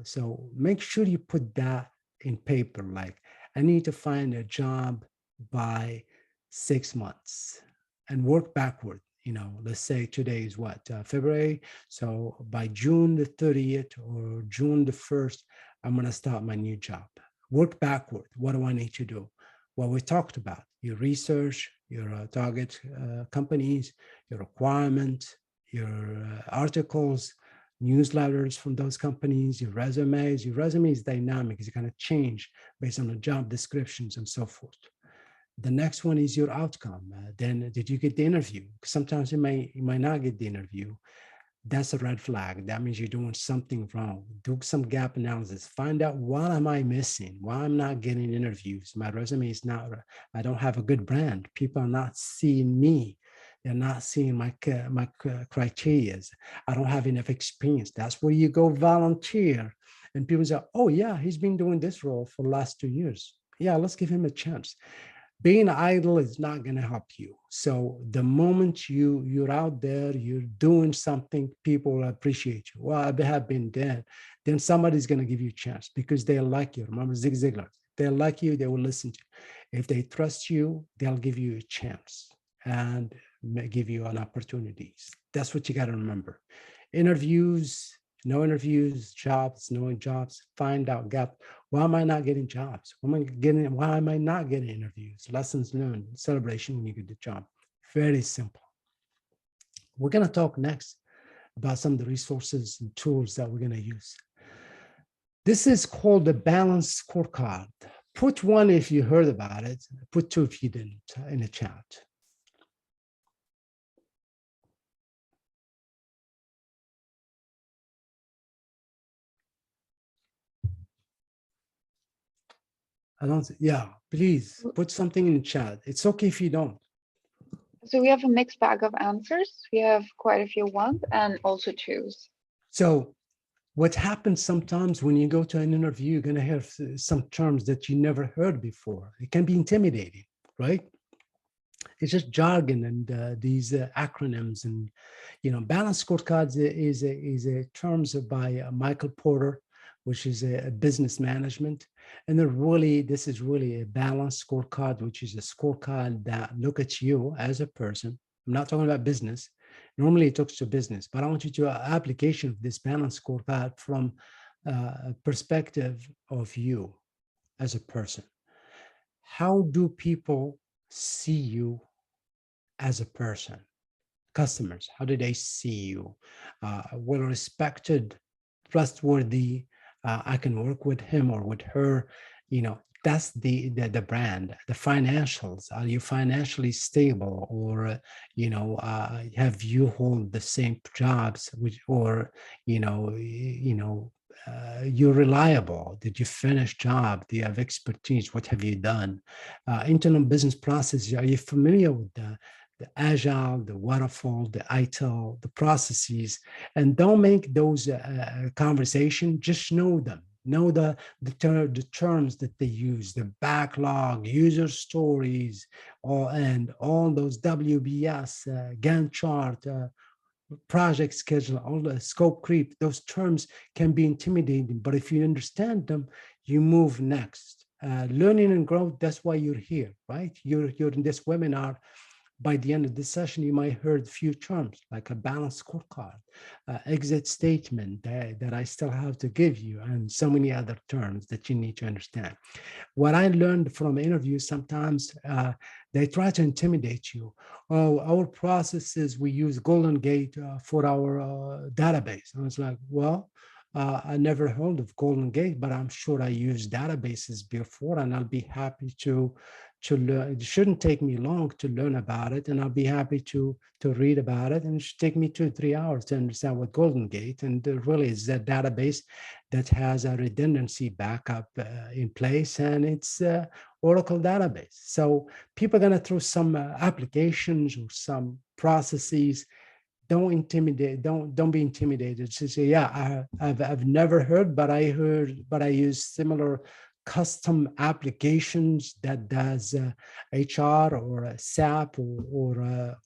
so make sure you put that in paper. Like, I need to find a job by 6 months and work backward. Let's say today is what, February. So by June the 30th or June the 1st, I'm going to start my new job. Work backward. What do I need to do? What we talked about, your research, your target companies, your requirements, your articles, newsletters from those companies, your resumes. Your resume is dynamic. It's going to change based on the job descriptions and so forth. The next one is your outcome. Then did you get the interview? Sometimes you might not get the interview. That's a red flag. That means you're doing something wrong. Do some gap analysis. Find out, what am I missing? Why I'm not getting interviews? My resume is not, I don't have a good brand. People are not seeing me. They're not seeing my criteria. I don't have enough experience. That's where you go volunteer. And people say, oh yeah, he's been doing this role for the last 2 years. Yeah, let's give him a chance. Being idle is not going to help you. So the moment you're out there, you're doing something, people will appreciate you. Well, I have been there. Then somebody's going to give you a chance because they like you. Remember Zig Ziglar. They like you, they will listen to you. If they trust you, they'll give you a chance and give you an opportunity. That's what you got to remember. Interviews, no interviews, jobs, no jobs, find out gap. Why am I not getting jobs? Why am I not getting interviews? Lessons learned, celebration when you get the job. Very simple. We're going to talk next about some of the resources and tools that we're going to use. This is called the balanced scorecard. Put one if you heard about it, put two if you didn't in the chat. I don't, yeah, please put something in the chat. It's okay if you don't. So we have a mixed bag of answers. We have quite a few ones and also twos. So what happens sometimes when you go to an interview, you're going to hear some terms that you never heard before. It can be intimidating, right? It's just jargon and these acronyms. And, balanced scorecards is a terms by Michael Porter, which is a business management. And this is really a balanced scorecard, which is a scorecard that look at you as a person. I'm not talking about business. Normally it talks to business, but I want you to application of this balanced scorecard from a perspective of you as a person. How do people see you as a person? Customers, how do they see you? Well respected, trustworthy, I can work with him or with her. That's the brand. The financials, are you financially stable, or have you hold the same jobs, or you're reliable? Did you finish job? Do you have expertise? What have you done? Internal business processes, are you familiar with the agile, the waterfall, the ITIL, the processes? And don't make those conversation, just know them. Know the terms that they use, the backlog, user stories, and all those WBS, Gantt chart, project schedule, all the scope creep. Those terms can be intimidating, but if you understand them, you move next. Learning and growth, that's why you're here, right? You're in this webinar. By the end of this session, you might heard a few terms like a balanced scorecard, exit statement that I still have to give you, and so many other terms that you need to understand. What I learned from interviews, sometimes they try to intimidate you. Oh, our processes, we use Golden Gate for our database. And it's like, well, I never heard of Golden Gate, but I'm sure I used databases before, and I'll be happy to to learn. It shouldn't take me long to learn about it, and I'll be happy to read about it. And it should take me 2 or 3 hours to understand what Golden Gate and really is that database that has a redundancy backup in place, and it's Oracle database. So people are going to throw some applications or some processes. Don't intimidate. Don't be intimidated. To say, yeah, I've never heard, but I heard, but I use similar custom applications that does HR or SAP or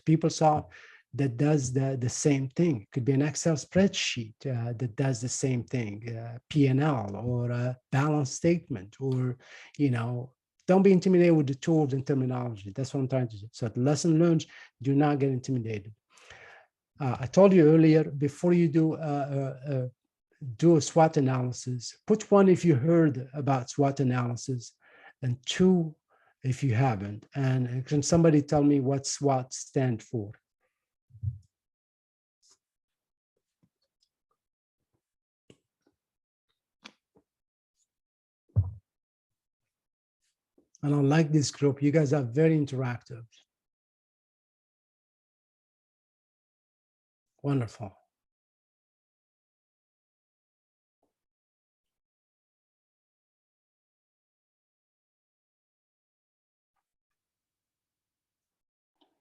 PeopleSoft that does the same thing. It could be an Excel spreadsheet that does the same thing, P&L or a balance statement, or don't be intimidated with the tools and terminology. That's what I'm trying to do. So the lesson learned, do not get intimidated. I told you earlier, before you do a SWOT analysis, put one if you heard about SWOT analysis, and two if you haven't. And can somebody tell me what SWOT stand for? And I like this group. You guys are very interactive. Wonderful.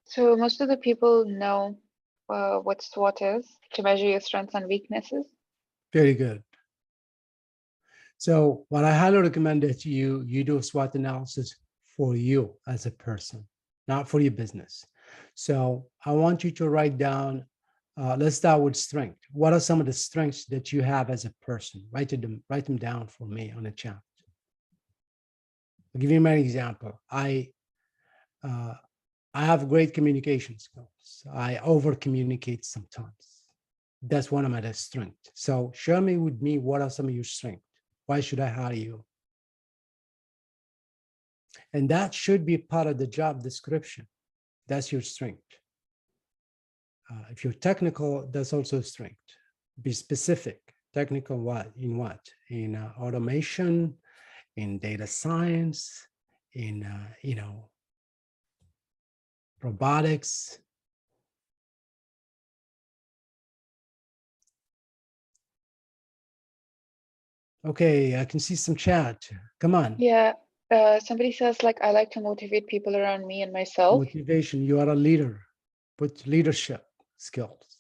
So most of the people know what SWOT is, to measure your strengths and weaknesses. Very good. So what I highly recommend that you do a SWOT analysis for you as a person, not for your business. So I want you to write down, let's start with strength. What are some of the strengths that you have as a person? Write them down for me on a chat. I'll give you my example. I have great communication skills. I over communicate sometimes. That's one of my strengths. So share me with me, what are some of your strengths? Why should I hire you? And that should be part of the job description. That's your strength. If you're technical, that's also a strength. Be specific. Technical what? In what? In automation, in data science, in robotics. Okay, I can see some chat. Come on. Yeah. Somebody says, like, I like to motivate people around me and myself. Motivation. You are a leader. Put leadership skills.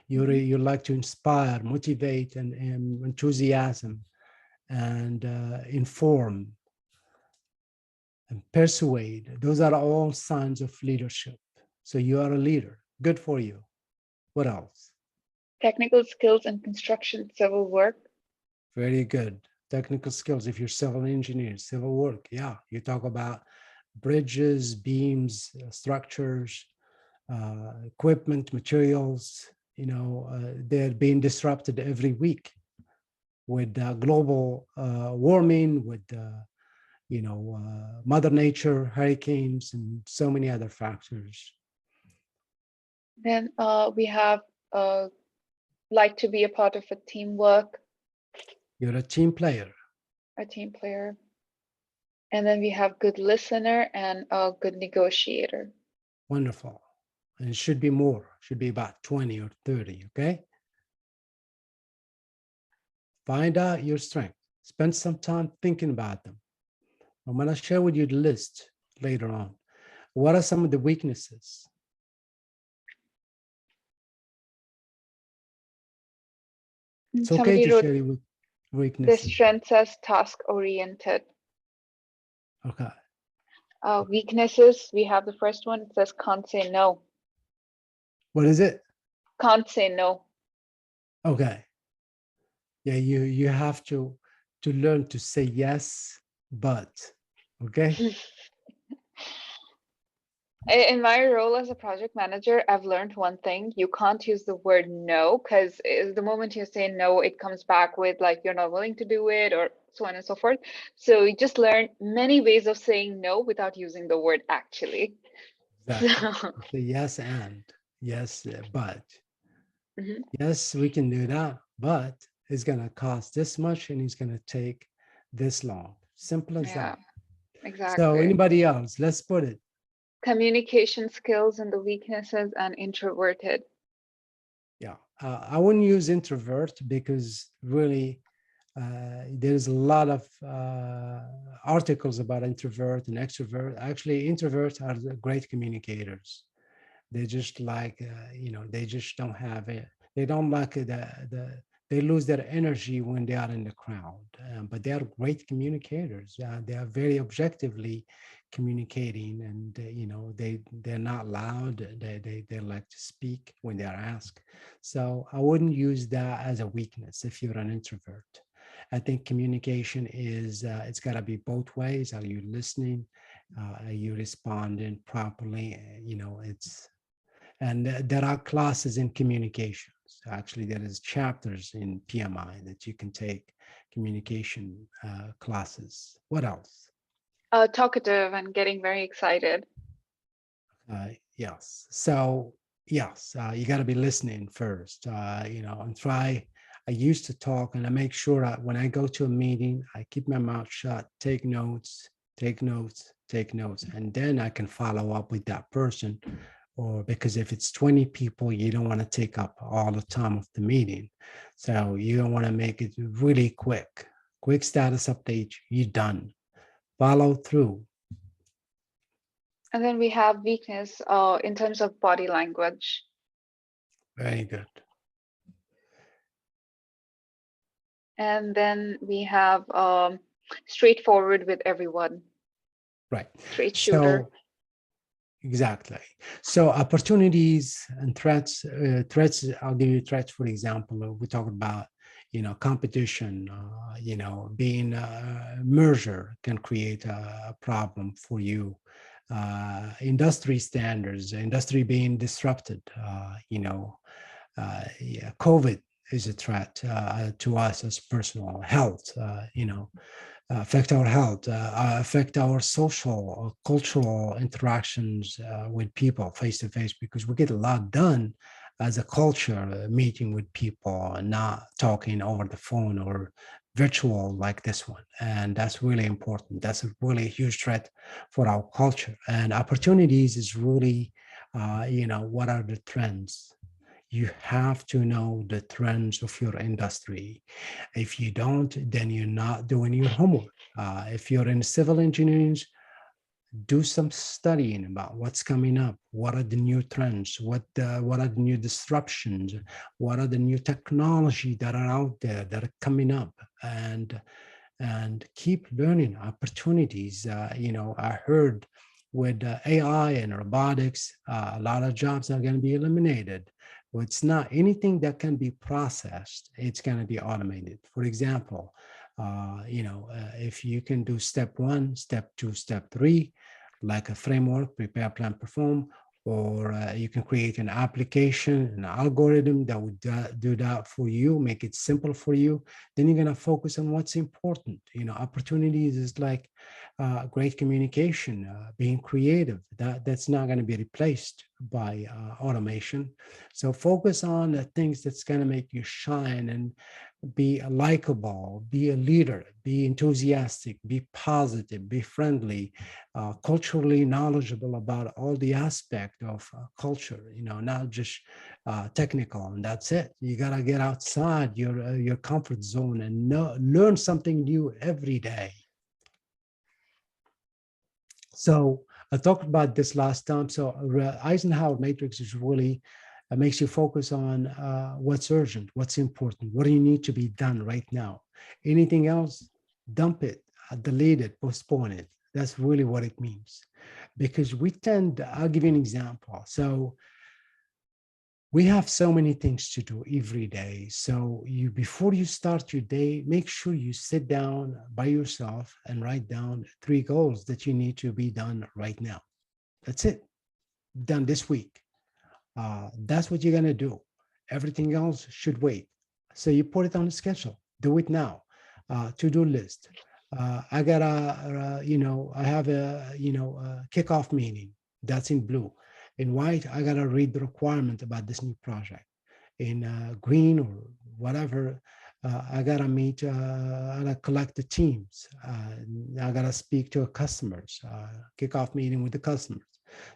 You like to inspire, motivate, and enthusiasm, and inform and persuade. Those are all signs of leadership. So you are a leader. Good for you. What else? Technical skills in construction, civil work. Very good. Technical skills. If you're civil engineer, civil work, yeah, you talk about bridges, beams, structures, equipment, materials. They're being disrupted every week with global warming, with Mother Nature, hurricanes, and so many other factors. Then we have like to be a part of a teamwork. You're a team player. A team player. And then we have good listener and a good negotiator. Wonderful. And it should be more, should be about 20 or 30, okay? Find out your strength. Spend some time thinking about them. I'm going to share with you the list later on. What are some of the weaknesses? It's okay to share with weaknesses. The strength says task oriented. Okay. Weaknesses, we have the first one. It says can't say no. What is it? Can't say no. Okay. Yeah, you have to learn to say yes, but, okay? In my role as a project manager, I've learned one thing. You can't use the word no, because the moment you say no, it comes back with like you're not willing to do it or so on and so forth. So you just learn many ways of saying no without using the word actually. Exactly. So, yes, and yes, but. Yes, we can do that, but it's going to cost this much and it's going to take this long. Simple as that. So Exactly. anybody else? Let's put it. Communication skills and the weaknesses and introverted. Yeah, I wouldn't use introvert because really there's a lot of articles about introvert and extrovert. Actually, introverts are the great communicators. They just like they just don't have it. They don't like they lose their energy when they are in the crowd, but they are great communicators. They are very objectively communicating, and they're not loud. They like to speak when they are asked. So I wouldn't use that as a weakness if you're an introvert. I think communication is it's got to be both ways. Are you listening? Are you responding properly? It's and there are classes in communications. Actually, there is chapters in PMI that you can take communication classes. What else? Talkative and getting very excited. Yes. So yes, you got to be listening first. And try. I used to talk, and I make sure that when I go to a meeting, I keep my mouth shut, take notes, take notes, take notes, and then I can follow up with that person. Or because if it's 20 people, you don't want to take up all the time of the meeting. So you don't want to make it really quick. Quick status update, you're done. Follow through. And then we have weakness in terms of body language. Very good. And then we have straightforward with everyone, Right. straight shooter. So exactly. So opportunities and threats. Threats. I'll give you threats. For example, we talk about, competition. Being merger can create a problem for you. Industry standards, industry being disrupted. Yeah, COVID is a threat to us as personal health. Affect our health, affect our social or cultural interactions with people face to face, because we get a lot done as a culture, meeting with people and not talking over the phone or virtual like this one. And that's really important. That's a really huge threat for our culture. And opportunities is really, what are the trends? You have to know the trends of your industry. If you don't, then you're not doing your homework. If you're in civil engineering, do some studying about what's coming up. What are the new trends? What are the new disruptions? What are the new technology that are out there that are coming up? And keep learning opportunities. I heard with AI and robotics, a lot of jobs are going to be eliminated. Well, it's not anything that can be processed, it's going to be automated. For example, if you can do step one, step two, step three, like a framework, prepare, plan, perform, or you can create an application, an algorithm that would do that for you, make it simple for you. Then you're going to focus on what's important. Opportunities is like great communication, being creative. That's not going to be replaced by automation. So focus on the things that's going to make you shine and be likable, be a leader, be enthusiastic, be positive, be friendly, culturally knowledgeable about all the aspect of culture, not just technical, and that's it. You got to get outside your comfort zone and learn something new every day. So I talked about this last time. So Eisenhower matrix is really makes you focus on what's urgent, what's important, what do you need to be done right now. Anything else, dump it, delete it, postpone it. That's really what it means. Because I'll give you an example. So we have so many things to do every day. So before you start your day, make sure you sit down by yourself and write down 3 goals that you need to be done right now. That's it. Done this week. That's what you're gonna do. Everything else should wait. So you put it on the schedule. Do it now. To-do list. I have a kickoff meeting. That's in blue. In white, I gotta read the requirement about this new project. In green or whatever, I gotta meet, I gotta collect the teams. I gotta speak to customers, kickoff meeting with the customers.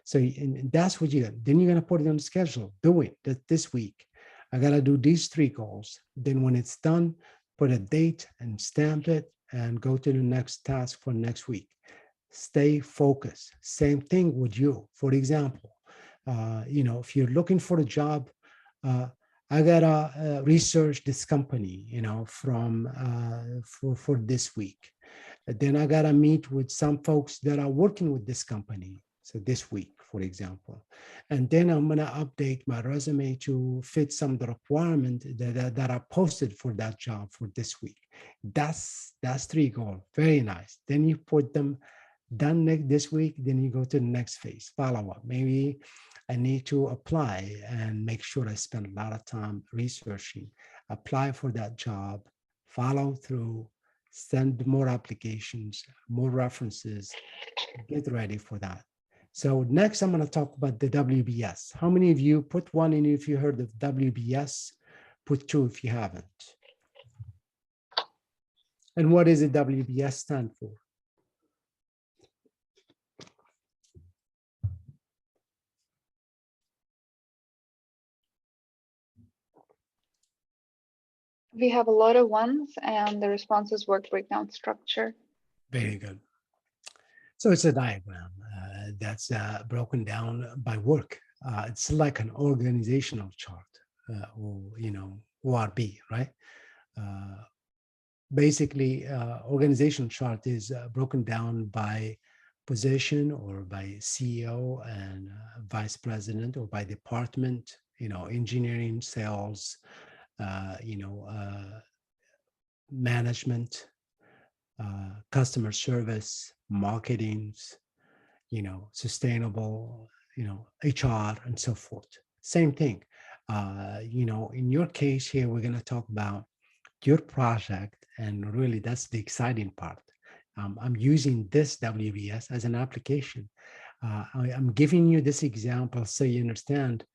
So and that's what you got. Then you're gonna put it on the schedule. Do it this week. I gotta do these three goals. Then when it's done, put a date and stamp it and go to the next task for next week. Stay focused. Same thing with you. For example, if you're looking for a job, uh, I gotta research this company, from for this week. Then I gotta meet with some folks that are working with this company. So this week, for example, and then I'm gonna update my resume to fit some of the requirement that are posted for that job for this week. That's three goals. Very nice. Then you put them done this week, then you go to the next phase, follow up. Maybe I need to apply and make sure I spend a lot of time researching, apply for that job, follow through, send more applications, more references, get ready for that. So next, I'm going to talk about the WBS. How many of you put one in if you heard of WBS? Put two if you haven't. And what does the WBS stand for? We have a lot of ones, and the responses work breakdown structure. Very good. So it's a diagram that's broken down by work. It's like an organizational chart, or ORB, right? Basically, organizational chart is broken down by position or by CEO and vice president, or by department. Engineering, sales, management, customer service, marketing, sustainable, HR, and so forth. Same thing. In your case here, we're going to talk about your project, and really that's the exciting part. I'm using this WBS as an application. I'm giving you this example so you understand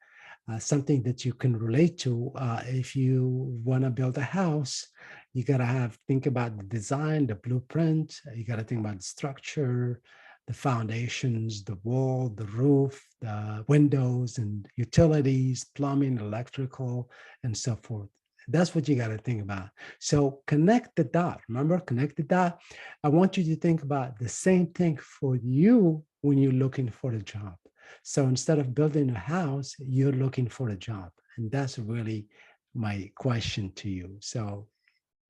something that you can relate to. If you want to build a house, you got to think about the design, the blueprint. You got to think about the structure, the foundations, the wall, the roof, the windows and utilities, plumbing, electrical, and so forth. That's what you got to think about. So connect the dot. Remember, connect the dot. I want you to think about the same thing for you when you're looking for a job. So instead of building a house, you're looking for a job. And that's really my question to you. So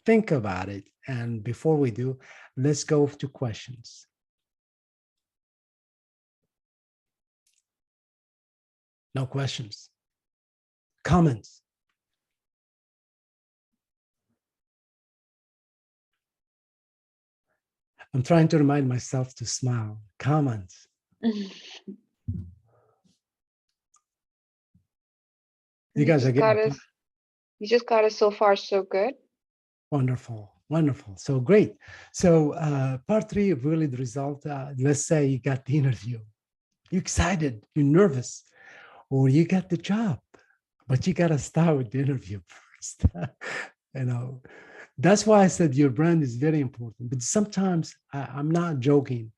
think about it. And before we do, let's go to questions. No questions. Comments. I'm trying to remind myself to smile. Comments. You guys are getting. You just got it so far, so good. Wonderful, wonderful. So great. So part three, really the result. Let's say you got the interview. You're excited, you're nervous, or you got the job, but you got to start with the interview first. That's why I said your brand is very important. But sometimes I'm not joking.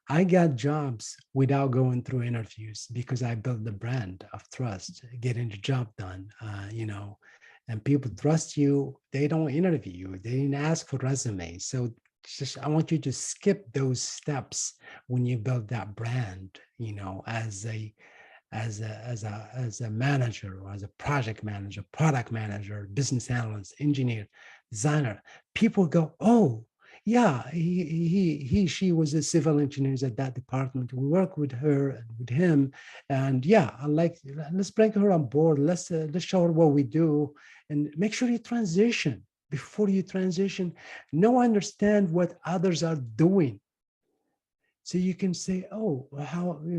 I got jobs without going through interviews because I built the brand of trust, getting the job done, and people trust you. They don't interview you. They didn't ask for resumes. So I want you to skip those steps when you build that brand, as a manager, or as a project manager, product manager, business analyst, engineer, designer. People go, oh, yeah, she was a civil engineer at that department. We work with her and with him, and yeah, let's bring her on board. Let's show her what we do, and make sure you transition. Before you transition, understand what others are doing. So you can say, oh,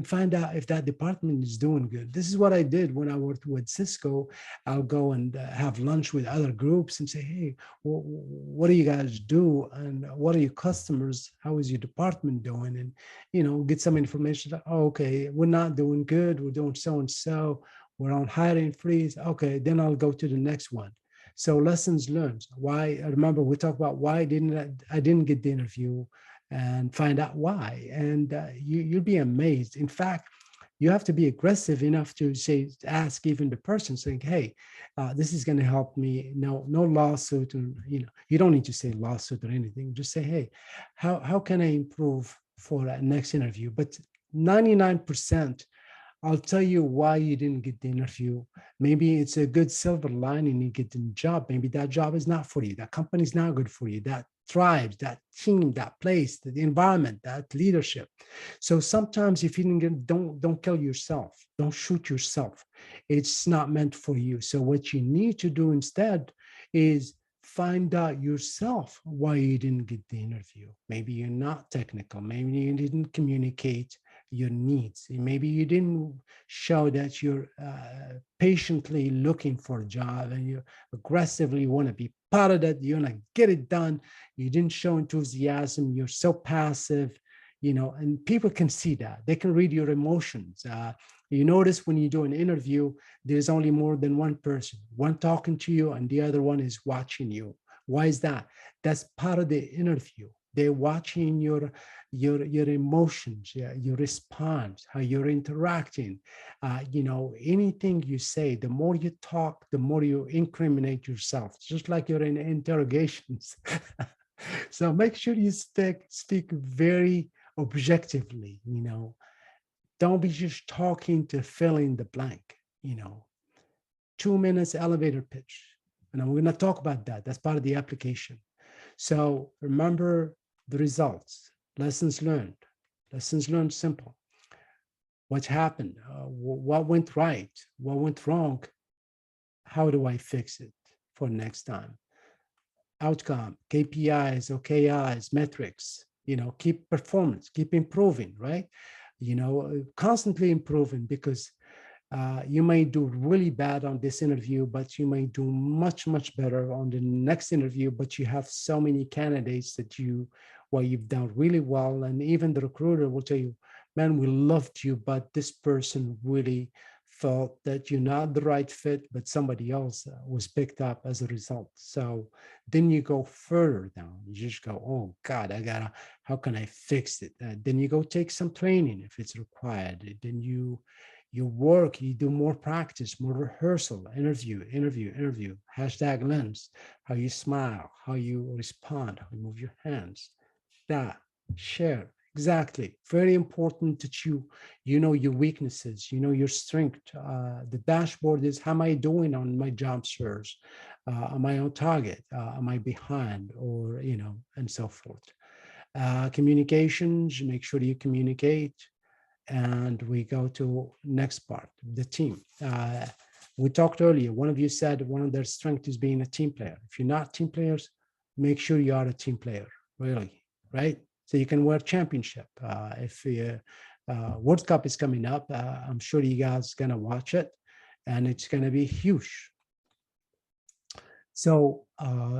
find out if that department is doing good. This is what I did when I worked with Cisco. I'll go and have lunch with other groups and say, hey, what do you guys do? And what are your customers? How is your department doing? And, get some information. Oh, okay, we're not doing good. We're doing so-and-so. We're on hiring freeze. Okay, then I'll go to the next one. So lessons learned. Why? I remember we talked about why I didn't get the interview, and find out why. And you'll be amazed. In fact, you have to be aggressive enough to say, ask even the person, saying, "Hey, this is going to help me." No, no lawsuit, and you don't need to say lawsuit or anything. Just say, "Hey, how can I improve for that next interview?" But 99%, I'll tell you why you didn't get the interview. Maybe it's a good silver lining you get the job. Maybe that job is not for you. That company is not good for you. That tribes, that team, that place, the environment, that leadership. So sometimes if you don't kill yourself, don't shoot yourself. It's not meant for you. So what you need to do instead is find out yourself why you didn't get the interview. Maybe you're not technical. Maybe you didn't communicate your needs. Maybe you didn't show that you're patiently looking for a job and you aggressively want to be part of that. You want to get it done. You didn't show enthusiasm. You're so passive, and people can see that. They can read your emotions. You notice when you do an interview, there's only more than one person, one talking to you and the other one is watching you. Why is that? That's part of the interview. They're watching your emotions, your response, how you're interacting. Anything you say, the more you talk, the more you incriminate yourself, just like you're in interrogations. So make sure you speak very objectively. Don't be just talking to fill in the blank. 2 minutes elevator pitch, and we're going to talk about that. That's part of the application. So remember the results, lessons learned. Lessons learned simple. What happened? What went right? What went wrong? How do I fix it for next time? Outcome, KPIs, OKIs, metrics, keep performance, keep improving, right? Constantly improving, because you may do really bad on this interview, but you may do much, much better on the next interview. But you have so many candidates that you've done really well. And even the recruiter will tell you, man, we loved you, but this person really felt that you're not the right fit, but somebody else was picked up as a result. So then you go further down. You just go, oh God, how can I fix it? Then you go take some training if it's required. Then you work, you do more practice, more rehearsal, interview, #lens, how you smile, how you respond, how you move your hands, that, share. Exactly. Very important that you know your weaknesses, your strength. The dashboard is, how am I doing on my job search? Am I on target? Am I behind? Or, and so forth. Communications, make sure you communicate. And we go to next part, the team. We talked earlier, one of you said one of their strengths is being a team player. If you're not team players, make sure you are a team player, really, right? So you can wear championship. If World Cup is coming up, I'm sure you guys gonna watch it, and it's gonna be huge. So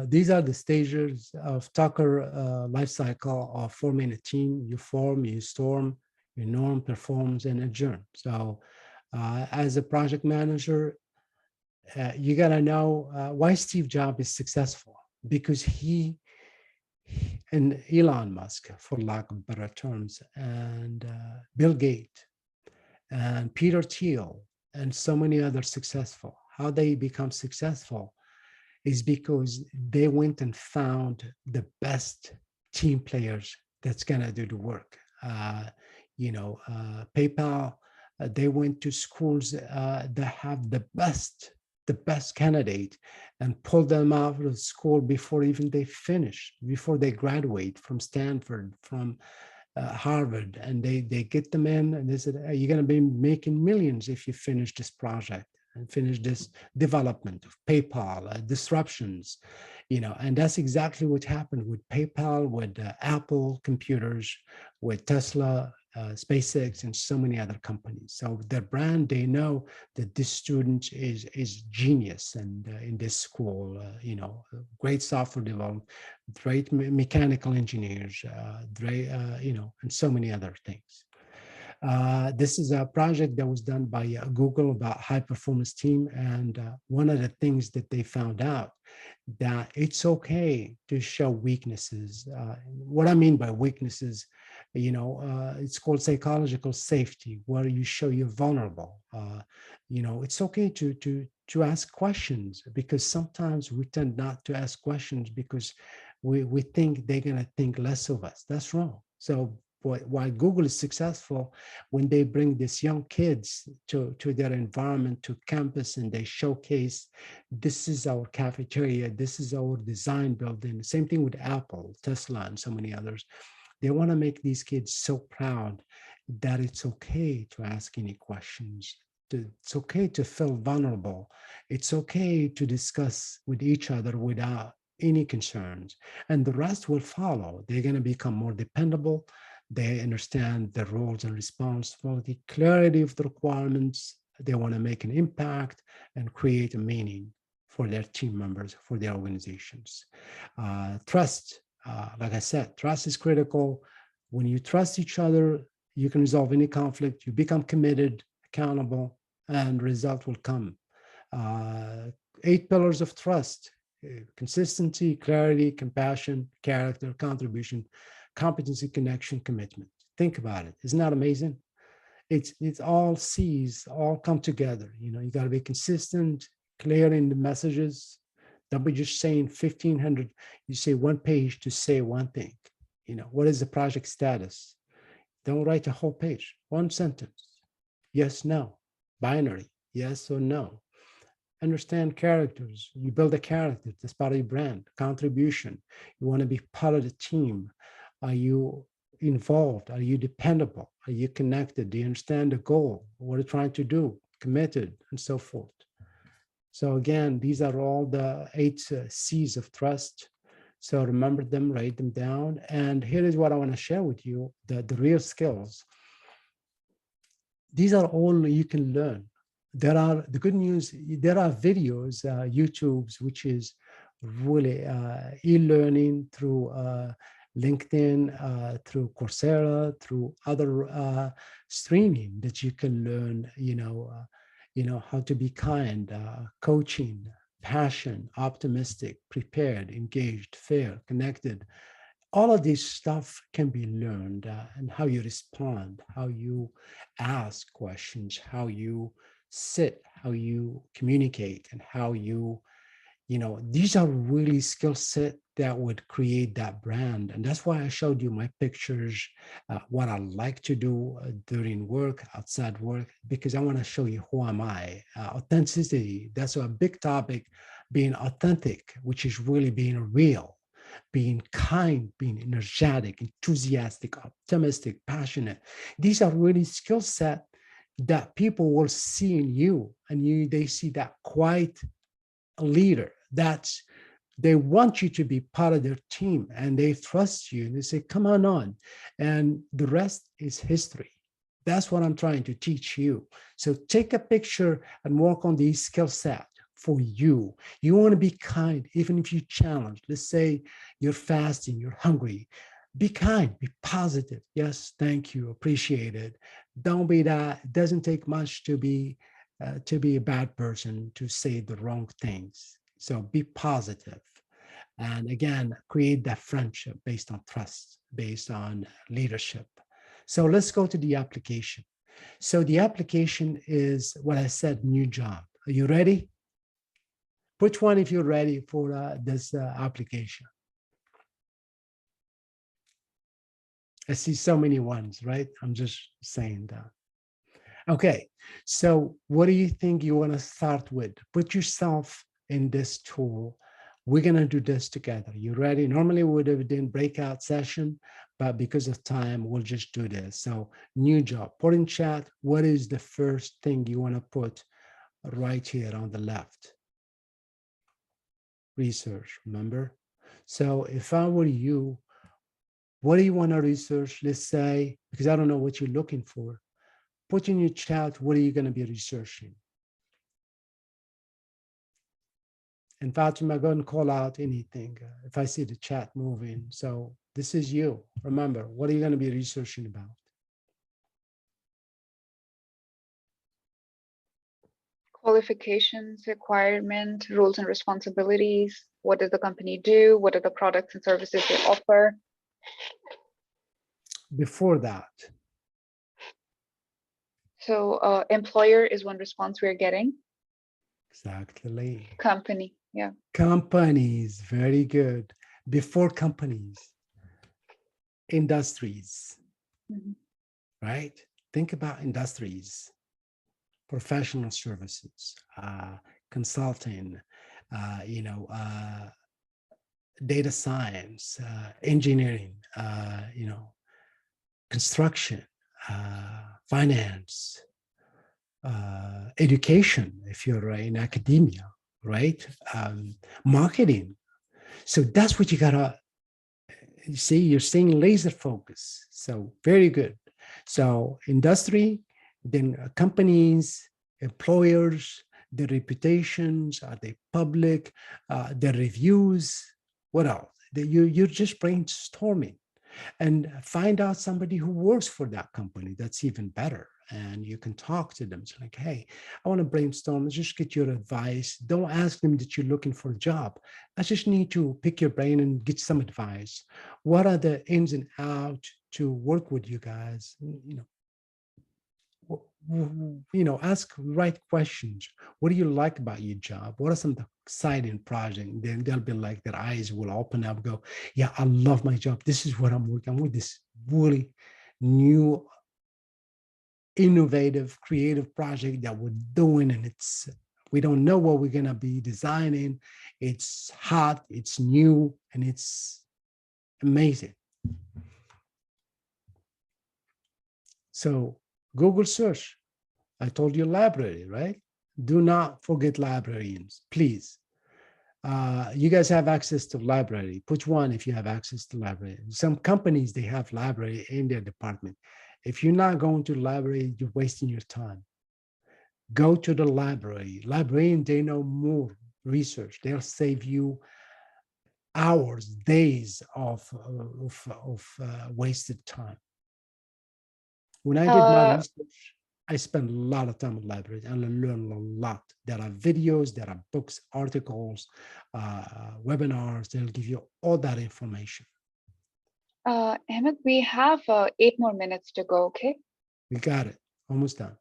these are the stages of Tucker life cycle of forming a team. You form, you storm, you norm, performs, and adjourn. So as a project manager, you gotta know why Steve Jobs is successful, because he and Elon Musk, for lack of better terms, and Bill Gates and Peter Thiel and so many others successful. How they become successful is because they went and found the best team players that's gonna do the work. PayPal, they went to schools that have the best candidate, and pulled them out of school before even they finish, before they graduate from Stanford, from Harvard, and they get them in, and they said, hey, you're going to be making millions if you finish this project and finish this development of PayPal, disruptions, and that's exactly what happened with PayPal, with Apple computers, with Tesla, SpaceX, and so many other companies. So their brand, they know that this student is genius, and in this school, great software development, great mechanical engineers, and so many other things. This is a project that was done by Google about high performance team. And one of the things that they found out that it's okay to show weaknesses. What I mean by weaknesses, it's called psychological safety, where you show you're vulnerable. It's okay to ask questions, because sometimes we tend not to ask questions because we think they're gonna think less of us. That's wrong. So why Google is successful, when they bring these young kids to their environment, to campus, and they showcase, this is our cafeteria, this is our design building. Same thing with Apple, Tesla, and so many others. They want to make these kids so proud that it's okay to ask any questions. It's okay to feel vulnerable. It's okay to discuss with each other without any concerns. And the rest will follow. They're going to become more dependable. They understand the roles and responsibility, clarity of the requirements. They want to make an impact and create a meaning for their team members, for their organizations. Trust, like I said, trust is critical. When you trust each other, you can resolve any conflict. You become committed, accountable, and result will come. Uh, 8 pillars of trust: consistency, clarity, compassion, character, contribution, competency, connection, commitment. Think about it. Isn't that amazing? It's all C's all come together. You got to be consistent, clear in the messages. Don't be just saying 1,500. You say one page to say one thing. What is the project status? Don't write a whole page. One sentence. Yes, no. Binary. Yes or no. Understand characters. You build a character. That's part of your brand. Contribution. You want to be part of the team. Are you involved? Are you dependable? Are you connected? Do you understand the goal? What are you trying to do? Committed, and so forth. So again, these are all the 8 C's of trust. So remember them, write them down. And here is what I want to share with you, the real skills. These are all you can learn. The good news, there are videos, YouTube's, which is really e-learning through LinkedIn, through Coursera, through other streaming that you can learn, how to be kind, coaching, passion, optimistic, prepared, engaged, fair, connected. All of this stuff can be learned, and how you respond, how you ask questions, how you sit, how you communicate, and how these are really skill set that would create that brand. And that's why I showed you my pictures, what I like to do during work, outside work, because I want to show you who am I. Authenticity, that's a big topic. Being authentic, which is really being real, being kind, being energetic, enthusiastic, optimistic, passionate. These are really skill set that people will see in you, and they see that quite a leader. That's they want you to be part of their team, and they trust you, and they say, come on. And the rest is history. That's what I'm trying to teach you. So take a picture and work on these skill set for you. You want to be kind, even if you challenge. Let's say you're fasting, you're hungry. Be kind, be positive. Yes, thank you, appreciate it. Don't be that. It doesn't take much to be a bad person, to say the wrong things. So be positive. And again, create that friendship based on trust, based on leadership. So let's go to the application. So the application is what I said, new job. Are you ready? Which one if you're ready for this application? I see so many ones, right? I'm just saying that. Okay, so what do you think you want to start with? Put yourself in this tool. We're going to do this together. You ready? Normally we would have done breakout session, but because of time, we'll just do this. So new job, put in chat, what is the first thing you want to put right here on the left? Research, remember? So if I were you, what do you want to research? Let's say, because I don't know what you're looking for. Put in your chat, what are you going to be researching? In fact, I'm not going to call out anything if I see the chat moving. So this is you. Remember, what are you going to be researching about? Qualifications, requirement, roles and responsibilities. What does the company do? What are the products and services they offer? Before that, So employer is one response we're getting. exactly. Company, yeah. Companies, very good. Before companies, industries, Mhm. right? Think about industries, professional services, consulting, uh, you know, uh, data science, engineering, construction, finance, education, if you're in academia, right? Marketing. So that's what you gotta see. You're staying laser focus. So very good. So industry, then companies, employers, their reputations, are they public, their reviews, what else? You're just brainstorming and find out somebody who works for that company. That's even better. And you can talk to them. It's like, hey, I want to brainstorm. Let's just get your advice. Don't ask them that you're looking for a job. I just need to pick your brain and get some advice. What are the ins and outs to work with you guys? Ask right questions. What do you like about your job? What are some of the exciting projects? Then they'll be like, their eyes will open up, go, yeah, I love my job. This is what I'm working on with, this really new, innovative, creative project that we're doing. And we don't know what we're going to be designing. It's hot, it's new, and it's amazing. So Google search, I told you library, right? Do not forget librarians, please. You guys have access to library. Put one if you have access to library. Some companies, they have library in their department. If you're not going to the library, you're wasting your time. Go to the library. Librarians, they know more research. They'll save you hours, days of wasted time. When I did my Uh, research, I spent a lot of time in libraries and I learned a lot. There are videos, there are books, articles, webinars. They'll give you all that information. Ahmed, we have 8 more minutes to go, okay? We got it. Almost done.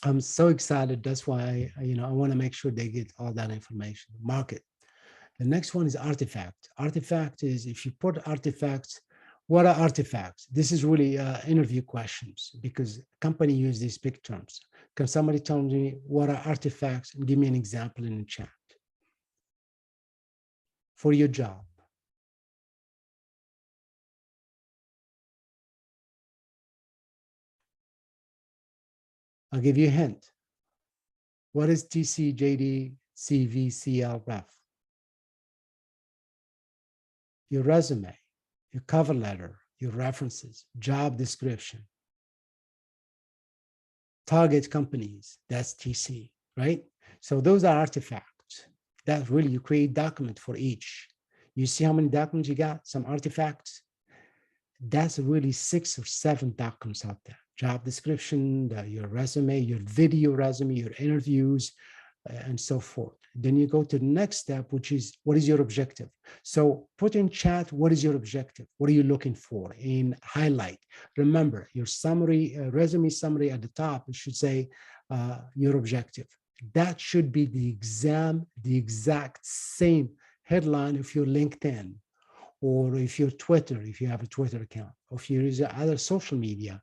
I'm so excited. That's why I want to make sure they get all that information. Market. The next one is artifact. Artifact is if you put artifacts, what are artifacts? This is really interview questions because company use these big terms. Can somebody tell me what are artifacts and give me an example in the chat for your job? I'll give you a hint. What is TCJD CVCL ref? Your resume, your cover letter, your references, job description, target companies, that's TC, right? So those are artifacts. That really, you create document for each. You see how many documents you got? Some artifacts. That's really 6 or 7 documents out there. Job description, your resume, your video resume, your interviews, and so forth. Then you go to the next step, which is what is your objective? So put in chat, what is your objective? What are you looking for in highlight? Remember your summary, resume summary at the top, it should say your objective. That should be the exact same headline of your LinkedIn, or if you're Twitter, if you have a Twitter account, or if you use other social media,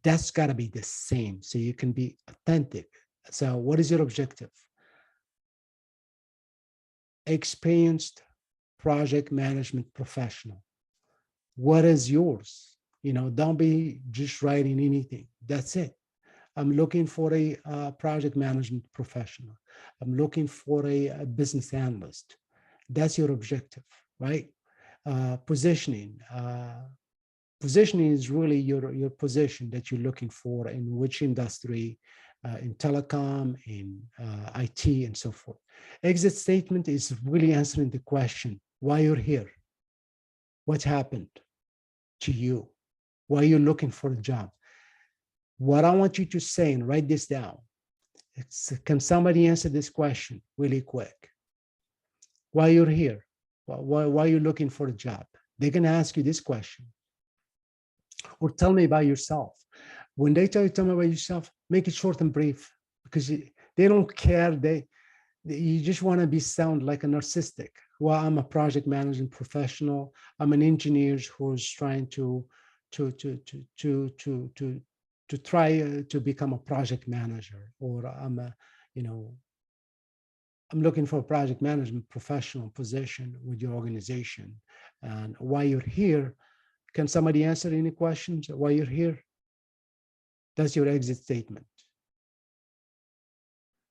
that's got to be the same so you can be authentic. So what is your objective? Experienced project management professional. What is yours? Don't be just writing anything. That's it. I'm looking for a project management professional. I'm looking for a business analyst. That's your objective, right? Positioning. Positioning is really your position that you're looking for in which industry, in telecom, in IT, and so forth. Exit statement is really answering the question, why you're here? What happened to you? Why you're looking for a job? What I want you to say, and write this down, Can somebody answer this question really quick? Why you're here? Why you're looking for a job? They're going to ask you this question. Or tell me about yourself. When they tell me about yourself, make it short and brief, because they don't care. You just want to be sound like a narcissistic. Well, I'm a project management professional. I'm an engineer who's trying to try to become a project manager, or I'm looking for a project management professional position with your organization. And why you're here? Can somebody answer any questions? Why you're here? That's your exit statement.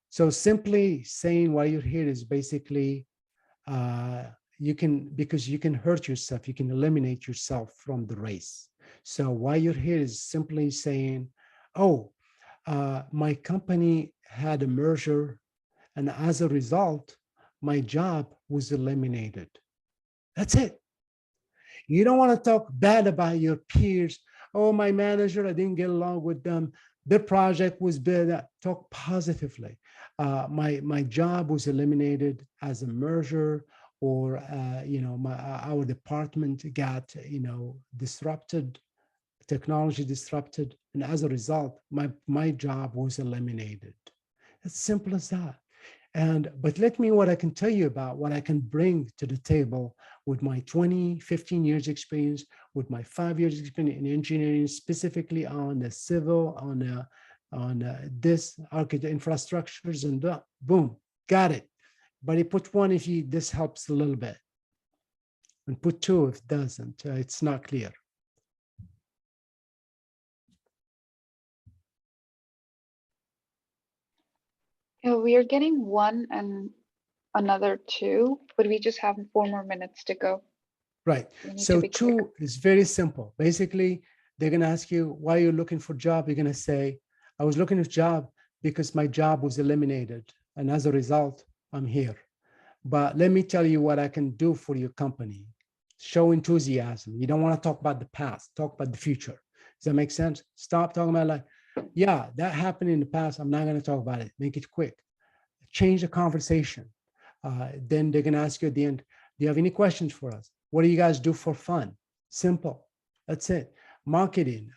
So simply saying why you're here is basically because you can hurt yourself, you can eliminate yourself from the race. So why you're here is simply saying, oh, my company had a merger, and as a result, my job was eliminated. That's it. You don't want to talk bad about your peers. Oh, my manager, I didn't get along with them. The project was bad. Talk positively. My job was eliminated as a merger, or our department got disrupted, technology disrupted, and as a result, my job was eliminated. It's simple as that. But let me, what I can tell you about what I can bring to the table with my 15 years experience, with my 5 years experience in engineering, specifically on the civil, on this architect infrastructures, and boom, got it. But you put one if this helps a little bit, and put two if it doesn't. It's not clear. Yeah, we are getting one and another two, but we just have 4 more minutes to go. Right. So two is very simple. Basically, they're going to ask you why you're looking for a job. You're going to say, I was looking for a job because my job was eliminated. And as a result, I'm here. But let me tell you what I can do for your company. Show enthusiasm. You don't want to talk about the past, talk about the future. Does that make sense? Stop talking about like, yeah, that happened in the past. I'm not going to talk about it. Make it quick. Change the conversation. Then they're going to ask you at the end, do you have any questions for us? What do you guys do for fun? Simple. That's it. Marketing,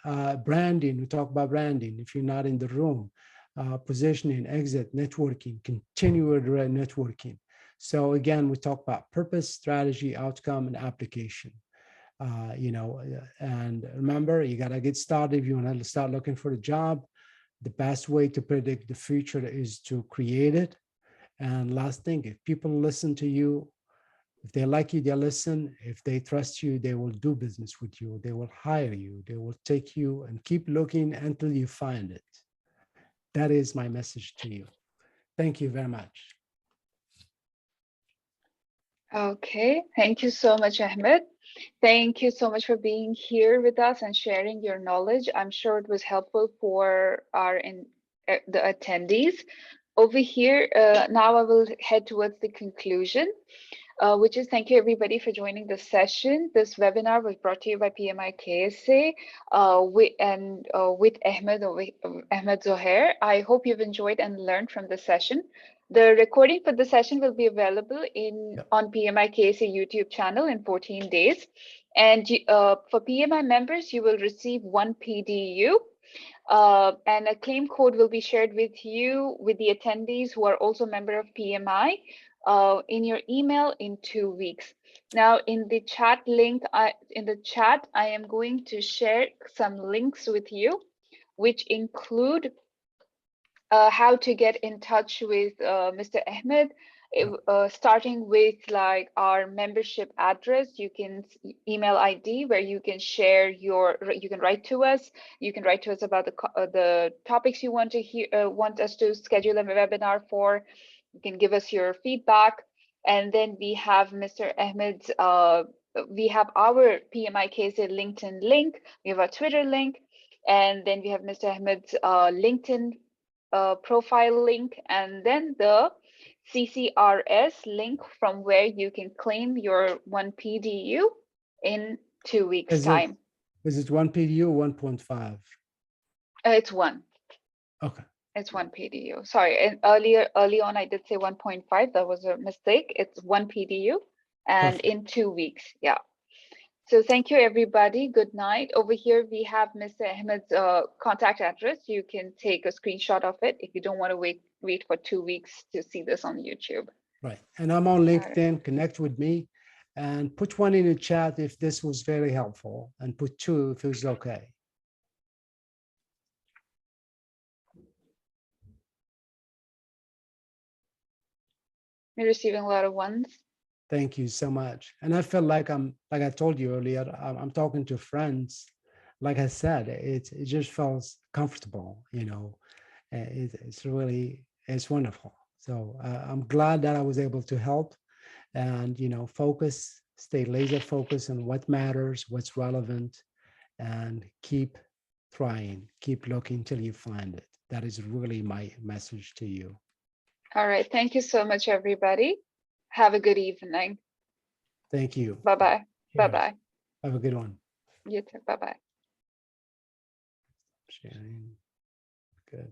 branding. We talk about branding. If you're not in the room, positioning, exit, networking, continual networking. So again, we talk about purpose, strategy, outcome, and application. And remember, you got to get started if you want to start looking for a job. The best way to predict the future is to create it. And last thing, if people listen to you, if they like you, they listen. If they trust you, they will do business with you. They will hire you. They will take you, and keep looking until you find it. That is my message to you. Thank you very much. Okay, thank you so much, Ahmed. Thank you so much for being here with us and sharing your knowledge. I'm sure it was helpful for the attendees. Over here, now I will head towards the conclusion, which is thank you everybody for joining the session. This webinar was brought to you by PMI KSA with Ahmed Zohair. I hope you've enjoyed and learned from the session. The recording for the session will be available on PMI KSA YouTube channel in 14 days. And for PMI members, you will receive 1 PDU. And a claim code will be shared with you, with the attendees who are also member of PMI, in your email in 2 weeks. Now, in the chat link, I am going to share some links with you, which include how to get in touch with Mr. Ahmed, starting with like our membership address. You can email ID where you can share you can write to us. You can write to us about the topics you want to hear, want us to schedule a webinar for. You can give us your feedback. And then we have Mr. Ahmed's, we have our PMI KSA LinkedIn link. We have our Twitter link. And then we have Mr. Ahmed's LinkedIn profile link, and then the CCRS link from where you can claim your 1 PDU in 2 weeks' time. Is it 1 PDU or 1.5? It's 1. Okay. It's 1 PDU. Sorry, and early on I did say 1.5. That was a mistake. It's 1 PDU and Perfect. in 2 weeks. Yeah. So thank you, everybody. Good night. Over here, we have Mr. Ahmed's contact address. You can take a screenshot of it if you don't want to wait for 2 weeks to see this on YouTube. Right. And I'm on All right. LinkedIn. Connect with me and put one in the chat if this was very helpful, and put two if it was okay. We're receiving a lot of ones. Thank you so much. And I feel like like I told you earlier, I'm talking to friends. Like I said, it just feels comfortable, you know. It's really, it's wonderful. So I'm glad that I was able to help, and, you know, focus, stay laser focused on what matters, what's relevant, and keep trying, keep looking till you find it. That is really my message to you. All right. Thank you so much, everybody. Have a good evening. Thank you. Bye-bye. Cheers. Bye-bye. Have a good one. You too. Bye-bye. Sharing. Good.